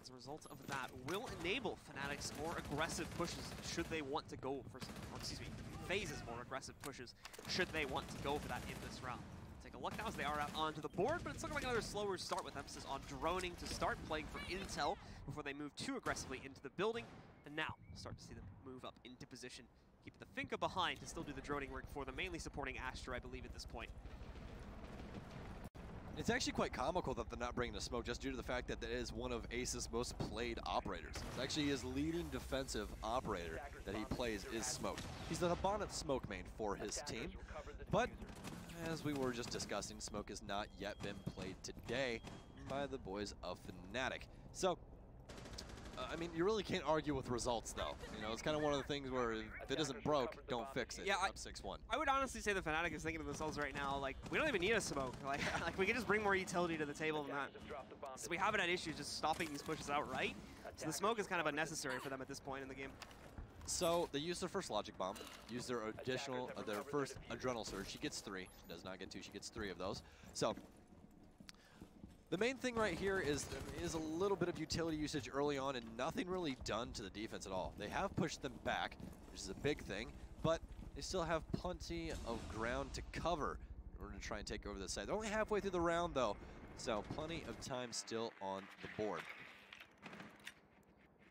As a result of that, will enable Fnatic's more aggressive pushes should they want to go for, or excuse me, FaZe's more aggressive pushes should they want to go for that in this round. Take a look now as they are out onto the board, but it's looking like another slower start with emphasis on droning to start playing for intel before they move too aggressively into the building. And now, start to see them move up into position. Keep the Finka behind to still do the droning work for them, mainly supporting Astra, I believe, at this point. It's actually quite comical that they're not bringing the smoke, just due to the fact that that is one of Ace's most played operators. It's actually his leading defensive operator that he plays is Smoke. He's the Habana Smoke main for his team, but as we were just discussing, Smoke has not yet been played today by the boys of Fnatic. So, I mean, you really can't argue with results, though. You know, it's kind of one of the things where if it isn't broke, don't fix it. Yeah, up 6-1. I would honestly say the Fnatic is thinking to themselves right now, like, we don't even need a smoke. Like we can just bring more utility to the table than that. So we haven't had issues just stopping these pushes outright. So the smoke is kind of unnecessary for them at this point in the game. So they use their first logic bomb, use their additional, their first adrenal surge. She gets 3, does not get 2. She gets 3 of those. So the main thing right here is a little bit of utility usage early on and nothing really done to the defense at all. They have pushed them back, which is a big thing, but they still have plenty of ground to cover in order to try and take over this side. They're only halfway through the round though, so plenty of time still on the board.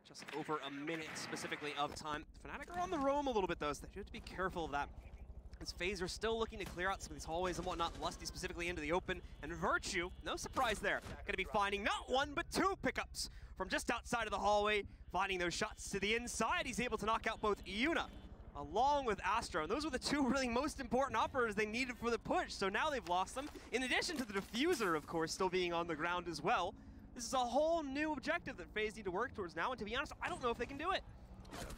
Just over a minute specifically of time. Fnatic are on the roam a little bit though, so they have to be careful of that. As FaZe are still looking to clear out some of these hallways and whatnot, Lusty specifically into the open, and Virtue, no surprise there, going to be finding not 1 but 2 pickups from just outside of the hallway, finding those shots to the inside. He's able to knock out both Yuna along with Astro, and those were the 2 really most important operators they needed for the push, so now they've lost them, in addition to the diffuser, of course, still being on the ground as well. This is a whole new objective that FaZe need to work towards now, and to be honest, I don't know if they can do it.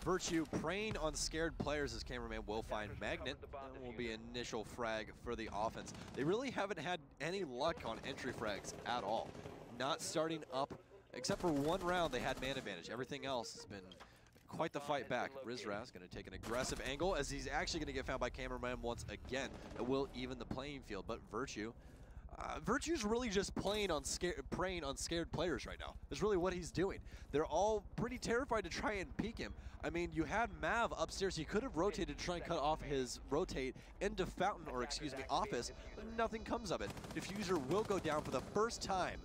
Virtue preying on scared players as cameraman will find Magnet. That will be initial frag for the offense. They really haven't had any luck on entry frags at all. Not starting up, except for 1 round they had man advantage. Everything else has been quite the fight back. Rizraz going to take an aggressive angle as he's actually going to get found by cameraman once again. It will even the playing field, but Virtue's really just preying on scared players right now. That's really what he's doing. They're all pretty terrified to try and peek him. I mean, you had Mav upstairs. He could have rotated to try and cut off his rotate into Fountain, or excuse me, Office, but nothing comes of it. Diffuser will go down for the first time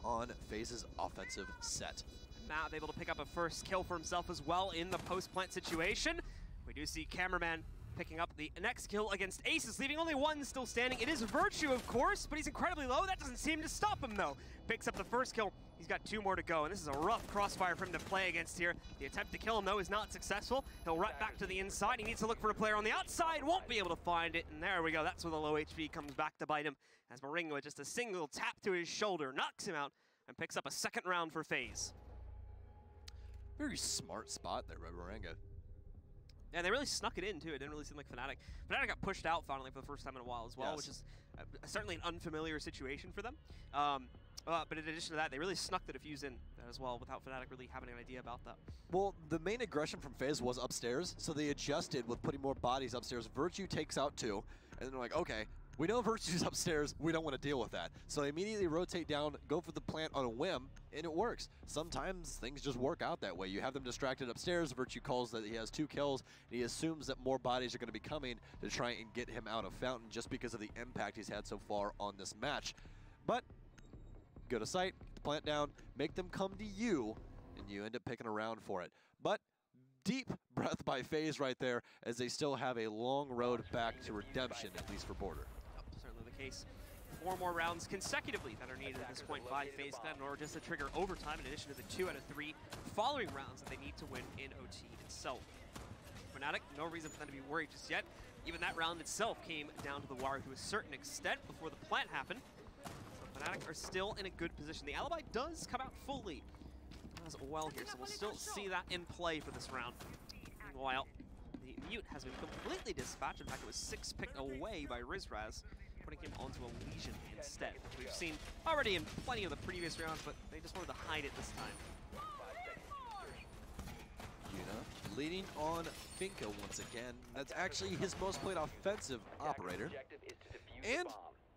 on FaZe's offensive set. Mav able to pick up a first kill for himself as well in the post-plant situation. We do see cameraman picking up the next kill against Aces, leaving only 1 still standing. It is Virtue, of course, but he's incredibly low. That doesn't seem to stop him, though. Picks up the first kill. He's got 2 more to go, and this is a rough crossfire for him to play against here. The attempt to kill him, though, is not successful. He'll right back to the inside. He needs to look for a player on the outside. Won't be able to find it, and there we go. That's where the low HP comes back to bite him, as Moringa, with just a single tap to his shoulder, knocks him out and picks up a 2nd round for FaZe. Very smart spot there by Moringa. Yeah, they really snuck it in, too. It didn't really seem like Fnatic. Fnatic got pushed out finally for the first time in a while as well, yes, which is certainly an unfamiliar situation for them. But in addition to that, they really snuck the defuse in as well without Fnatic really having an idea about that. Well, the main aggression from FaZe was upstairs, so they adjusted with putting more bodies upstairs. Virtue takes out 2, and they're like, okay, we know Virtue's upstairs, we don't want to deal with that. So they immediately rotate down, go for the plant on a whim, and it works. Sometimes things just work out that way. You have them distracted upstairs, Virtue calls that he has 2 kills, and he assumes that more bodies are going to be coming to try and get him out of Fountain just because of the impact he's had so far on this match. But go to site, get the plant down, make them come to you, and you end up picking a round for it. But deep breath by FaZe right there, as they still have a long road back to redemption, at least for Border. Certainly the case. 4 more rounds consecutively that are needed at this point by FaZe in order just to trigger overtime, in addition to the 2 out of 3 following rounds that they need to win in OT itself. Fnatic, no reason for them to be worried just yet. Even that round itself came down to the wire to a certain extent before the plant happened. So Fnatic are still in a good position. The alibi does come out fully as well here, so we'll still see that in play for this round. Meanwhile, Mute has been completely dispatched. In fact, it was 6 picked away by Rizraz, putting him onto a Legion instead, which we've seen already in plenty of the previous rounds, but they just wanted to hide it this time. Yuna leading on Finka once again. That's actually his most played offensive operator. And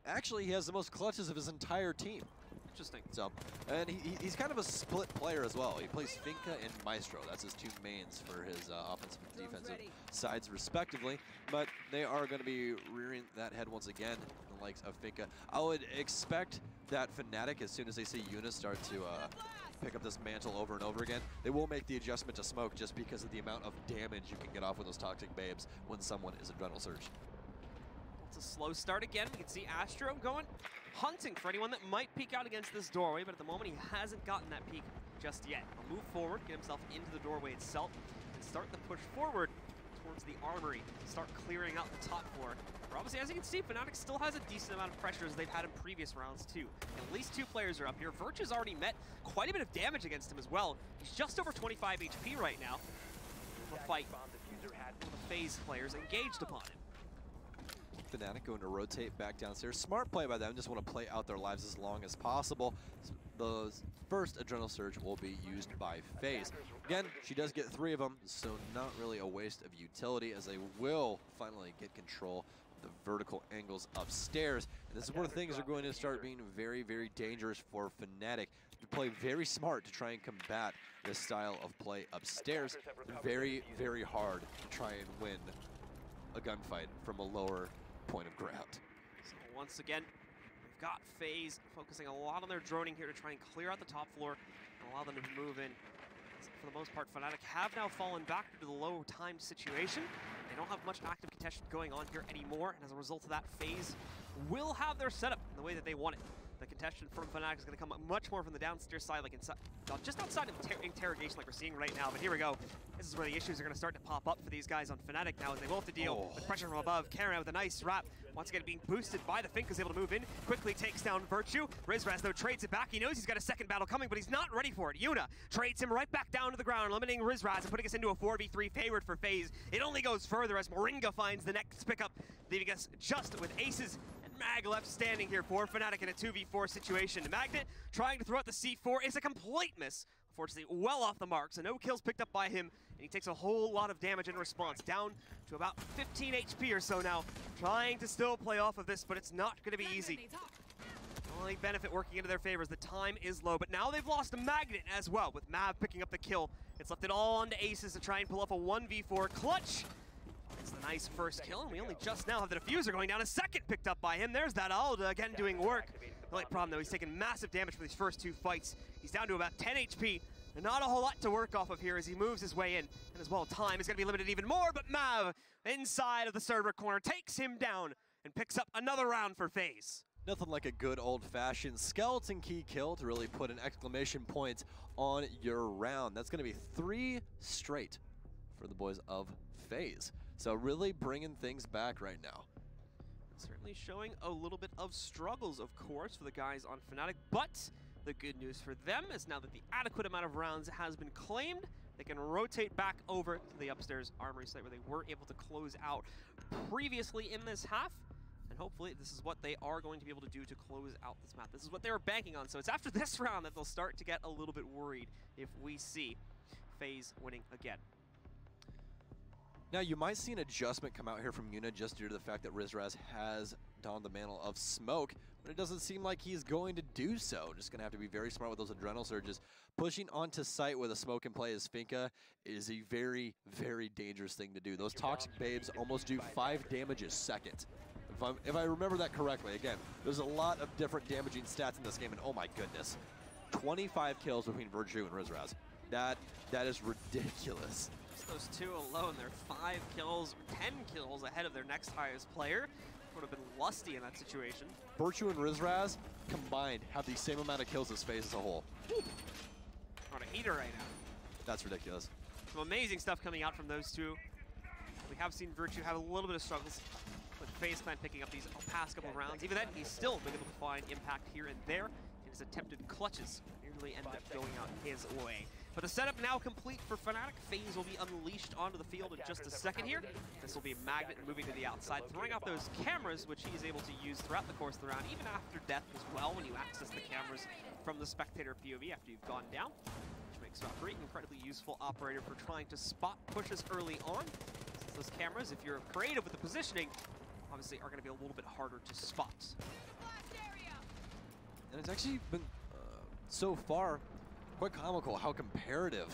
actually he has the most clutches of his entire team. Interesting. So, and he's kind of a split player as well. He plays Finka and Maestro. That's his 2 mains for his offensive and defensive sides respectively. But they are going to be rearing that head once again, the likes of Finka. I would expect that Fnatic, as soon as they see Yuna start to pick up this mantle over and over again, they will make the adjustment to smoke just because of the amount of damage you can get off with those toxic babes when someone is Adrenal Surge. It's a slow start again. We can see Astro going hunting for anyone that might peek out against this doorway, but at the moment he hasn't gotten that peek just yet. He'll move forward, get himself into the doorway itself, and start the push forward towards the armory. Start clearing out the top floor. Where obviously, as you can see, Fnatic still has a decent amount of pressure as they've had in previous rounds too. At least 2 players are up here. Virtue's already met quite a bit of damage against him as well. He's just over 25 HP right now. The fight, the FaZe players engaged upon him. Fnatic going to rotate back downstairs. Smart play by them, just want to play out their lives as long as possible. The first Adrenal Surge will be used by FaZe. Again, she does get 3 of them, so not really a waste of utility as they will finally get control of the vertical angles upstairs. And this is where things are going to start being very, very dangerous for Fnatic. To play very smart to try and combat this style of play upstairs. Very, very hard to try and win a gunfight from a lower point of ground. So once again, we've got FaZe focusing a lot on their droning here to try and clear out the top floor and allow them to move in. So for the most part, Fnatic have now fallen back into the low timed situation. They don't have much active contention going on here anymore, and as a result of that, FaZe will have their setup in the way that they want it. The contention from Fnatic is going to come much more from the downstairs side, like inside, just outside of interrogation like we're seeing right now. But here we go. This is where the issues are going to start to pop up for these guys on Fnatic now, as they will have to deal with pressure from above. Karen with a nice wrap. Once again being boosted by the Finka's able to move in. Quickly takes down Virtue. Rizraz, though, trades it back. He knows he's got a second battle coming, but he's not ready for it. Yuna trades him right back down to the ground, limiting Rizraz and putting us into a 4v3 favorite for FaZe. It only goes further as Moringa finds the next pickup, leaving us just with aces. Mag left standing here for Fnatic in a 2v4 situation. Magnet trying to throw out the C4 is a complete miss. Unfortunately, well off the mark, so no kills picked up by him, and he takes a whole lot of damage in response. Down to about 15 HP or so now, trying to still play off of this, but it's not going to be easy. Only benefit working into their favor is the time is low, but now they've lost a Magnet as well, with Mav picking up the kill. It's left it all onto Aces to try and pull off a 1v4 clutch. It's the nice first kill, and we only just now have the diffuser going down. A second picked up by him. There's that Alda again doing work. The only problem, though, he's taken massive damage for these first 2 fights. He's down to about 10 HP. And not a whole lot to work off of here as he moves his way in. And as well, time is going to be limited even more, but Mav, inside of the server corner, takes him down and picks up another round for FaZe. Nothing like a good old-fashioned skeleton key kill to really put an exclamation point on your round. That's going to be 3 straight for the boys of FaZe. So really bringing things back right now. Certainly showing a little bit of struggles, of course, for the guys on Fnatic, but the good news for them is now that the adequate amount of rounds has been claimed, they can rotate back over to the upstairs armory site where they were able to close out previously in this half. And hopefully this is what they are going to be able to do to close out this map. This is what they were banking on. So it's after this round that they'll start to get a little bit worried if we see FaZe winning again. Now, you might see an adjustment come out here from Yuna just due to the fact that Rizraz has donned the mantle of smoke, but it doesn't seem like he's going to do so. Just going to have to be very smart with those Adrenal Surges. Pushing onto site with a smoke in play as Finka is a very, very dangerous thing to do. Those toxic babes almost do 5 damage a second. If I remember that correctly, again, there's a lot of different damaging stats in this game, and oh my goodness, 25 kills between Virtue and Rizraz. That is ridiculous. Those 2 alone, they're 5 kills, 10 kills ahead of their next highest player. Would have been lusty in that situation. Virtue and Rizraz combined have the same amount of kills as FaZe as a whole. On a heater right now. That's ridiculous. Some amazing stuff coming out from those 2. We have seen Virtue have a little bit of struggles with FaZe Clan picking up these past couple of rounds. Even then, he's still been able to find impact here and there. And his attempted clutches nearly end up going out his way. But the setup now complete for Fnatic. FaZe will be unleashed onto the field in just a second here. This will be Magnet moving to the outside, throwing out those cameras, which he is able to use throughout the course of the round, even after death as well, when you access the cameras from the spectator POV after you've gone down, which makes Valkyrie an incredibly useful operator for trying to spot pushes early on. Since those cameras, if you're creative with the positioning, obviously are going to be a little bit harder to spot. And it's actually been, so far, quite comical how comparative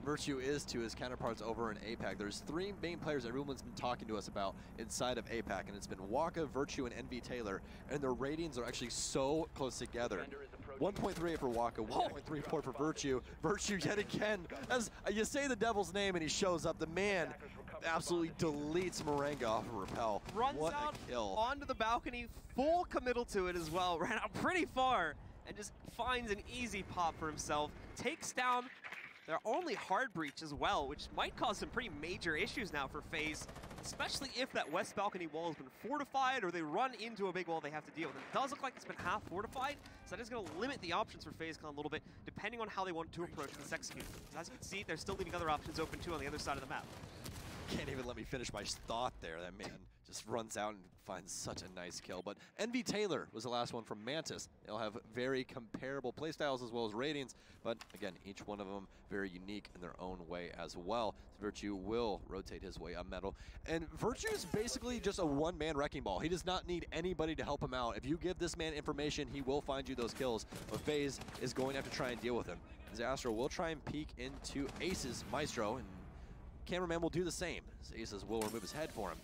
Virtue is to his counterparts over in APAC. There's three main players everyone's been talking to us about inside of APAC, and it's been Waka, Virtue, and Invitational, and their ratings are actually so close together. 1.38 for Waka, 1.34 for Virtue. Virtue yet again, as you say the devil's name and he shows up, the man absolutely deletes Moringa off of Repel. Runs what out a kill. Onto the balcony, full committal to it as well. Ran out pretty far and just finds an easy pop for himself. Takes down their only hard breach as well, which might cause some pretty major issues now for FaZe, especially if that west balcony wall has been fortified or they run into a big wall they have to deal with. It does look like it's been half fortified, so that is going to limit the options for FaZe a little bit, depending on how they want to approach this execute. As you can see, they're still leaving other options open too on the other side of the map. Can't even let me finish my thought there. That man just runs out and finds such a nice kill. But Invitational was the last one from Mantis. They'll have very comparable playstyles as well as ratings, but again, each one of them very unique in their own way as well. Virtue will rotate his way up metal. And Virtue is basically just a one-man wrecking ball. He does not need anybody to help him out. If you give this man information, he will find you those kills. But FaZe is going to have to try and deal with him. Astro will try and peek into Ace's Maestro, and Cameraman will do the same. Aces will remove his head for him.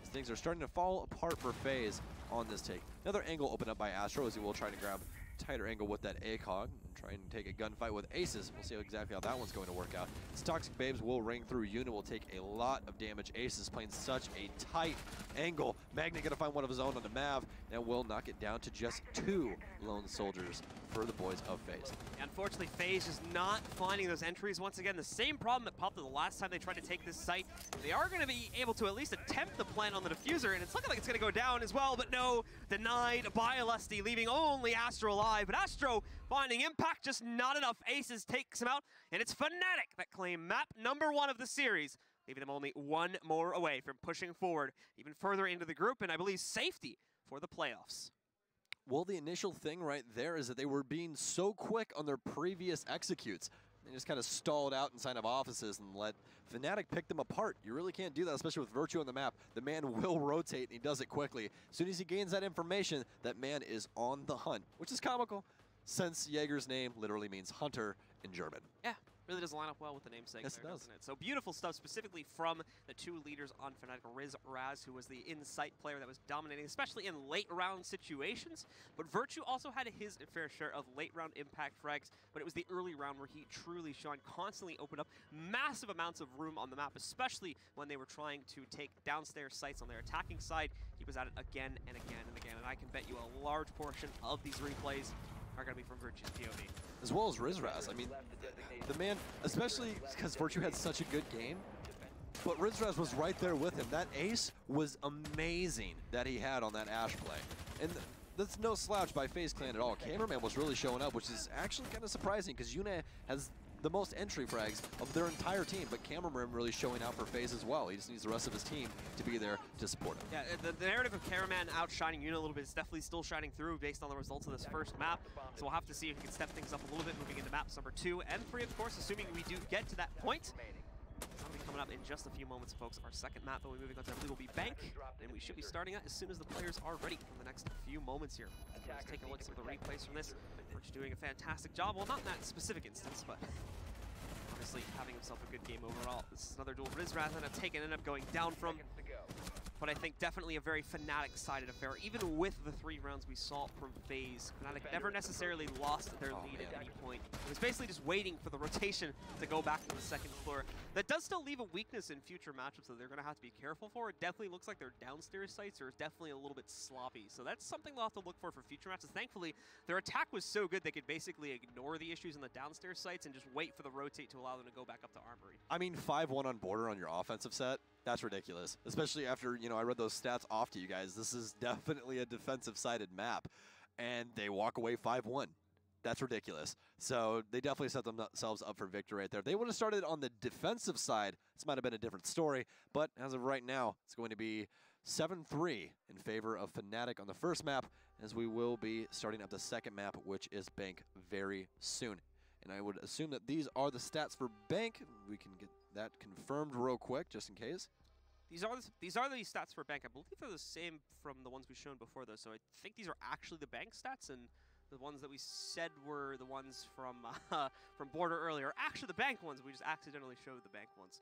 As things are starting to fall apart for FaZe on this take. Another angle opened up by Astro as he will try to grab a tighter angle with that ACOG and try and take a gunfight with Aces. We'll see exactly how that one's going to work out. This Toxic Babes will ring through. Unit will take a lot of damage. Aces playing such a tight angle. Magnet going to find one of his own on the Mav and will knock it down to just 2 lone soldiers for the boys of FaZe. Unfortunately, FaZe is not finding those entries. Once again, the same problem that popped up the last time they tried to take this site. They are going to be able to at least attempt the plant on the diffuser, and it's looking like it's going to go down as well, but no, denied by Lusty, leaving only Astro alive. But Astro finding impact, just not enough. Aces takes him out, and it's Fnatic that claim map #1 of the series, leaving them only one more away from pushing forward even further into the group, and I believe safety for the playoffs. Well, the initial thing right there is that they were being so quick on their previous executes. They just kind of stalled out inside of offices and let Fnatic pick them apart. You really can't do that, especially with Virtue on the map. The man will rotate, and he does it quickly. As soon as he gains that information, that man is on the hunt, which is comical, since Jaeger's name literally means hunter in German. Yeah. Really does line up well with the namesake yes, there, it does. doesn't it? So beautiful stuff, specifically from the two leaders on Fnatic, Raz, who was the insight player that was dominating, especially in late round situations. But Virtue also had his fair share of late round impact frags, but it was the early round where he truly shined, constantly opened up massive amounts of room on the map, especially when they were trying to take downstairs sites on their attacking side. He was at it again and again and again, and I can bet you a large portion of these replays are going to be from Virtue's POV. As well as Rizraz. I mean, the man, especially because Virtue had such a good game, but Rizraz was right there with him. That ace was amazing that he had on that Ashe play. And that's no slouch by FaZe Clan at all. Cameraman was really showing up, which is actually kind of surprising because Yuna has the most entry frags of their entire team, but Cameraman really showing out for FaZe as well. He just needs the rest of his team to be there to support him. Yeah, the narrative of Cameraman outshining Yuna a little bit is definitely still shining through based on the results of this first map. So we'll have to see if he can step things up a little bit moving into maps number 2 and 3, of course, assuming we do get to that point. That'll be coming up in just a few moments, folks. Our second map that we're moving on to, I believe, will be Bank, and we should be starting out as soon as the players are ready in the next few moments here. Let's take a look at some of the replays from this. We're just doing a fantastic job. Well, not in that specific instance, but obviously having himself a good game overall. This is another duel. Rizraz ended up taking, ended up going down from, but I think definitely a very Fnatic-sided affair. Even with the 3 rounds we saw from FaZe, Fnatic never necessarily lost their lead at any point. It was basically just waiting for the rotation to go back to the second floor. That does still leave a weakness in future matchups that they're going to have to be careful for. It definitely looks like their downstairs sites are definitely a little bit sloppy. So that's something they'll have to look for future matches. Thankfully, their attack was so good they could basically ignore the issues in the downstairs sites and just wait for the rotate to allow them to go back up to Armory. I mean, 5-1 on border on your offensive set, that's ridiculous. Especially after, you know, I read those stats off to you guys. This is definitely a defensive-sided map. And they walk away 5-1. That's ridiculous. So they definitely set themselves up for victory right there. If they would have started on the defensive side, this might have been a different story. But as of right now, it's going to be 7-3 in favor of Fnatic on the first map, as we will be starting up the second map, which is Bank, very soon. And I would assume that these are the stats for Bank. We can get that confirmed real quick, just in case. These are the stats for Bank. I believe they're the same from the ones we've shown before, though. So I think these are actually the Bank stats, and the ones that we said were the ones from Border earlier. Actually, the Bank ones, we just accidentally showed the Bank ones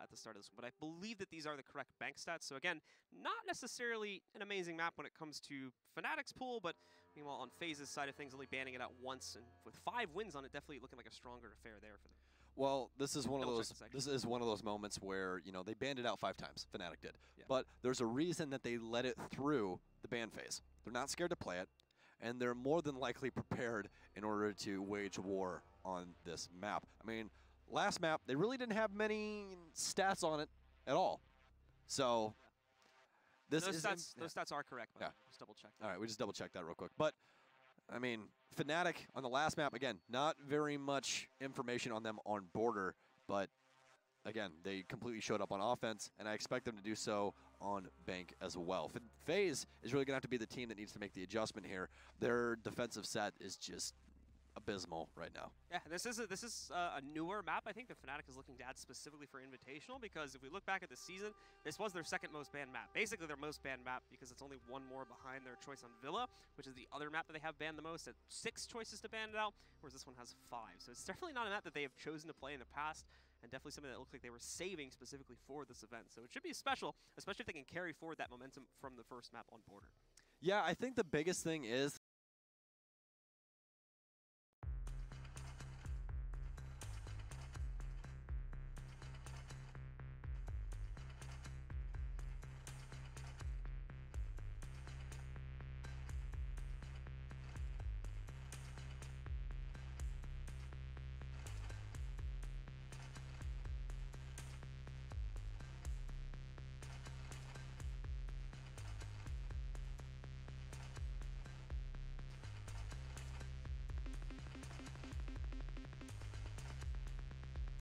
at the start of this one. But I believe that these are the correct Bank stats. So again, not necessarily an amazing map when it comes to Fnatic's pool, but meanwhile on FaZe's side of things, only banning it out once, and with 5 wins on it, definitely looking like a stronger affair there for them. Well, this is one of those moments where, you know, they banned it out 5 times. Fnatic did. Yeah. But there's a reason that they let it through the ban phase. They're not scared to play it, and they're more than likely prepared in order to wage war on this map. I mean, last map, they really didn't have many stats on it at all. So those stats are correct. Yeah. Just double check. All right, we just double checked that real quick. But I mean, Fnatic on the last map, again, not very much information on them on Border, but again, they completely showed up on offense, and I expect them to do so on Bank as well. FaZe is really going to have to be the team that needs to make the adjustment here. Their defensive set is just abysmal right now. Yeah, this is a newer map, I think, that Fnatic is looking to add specifically for Invitational, because if we look back at the season, this was their second most banned map. Basically their most banned map, because it's only one more behind their choice on Villa, which is the other map that they have banned the most, at 6 choices to ban it out, whereas this one has 5. So it's definitely not a map that they have chosen to play in the past, and definitely something that looks like they were saving specifically for this event. So it should be special, especially if they can carry forward that momentum from the first map on Border. Yeah, I think the biggest thing is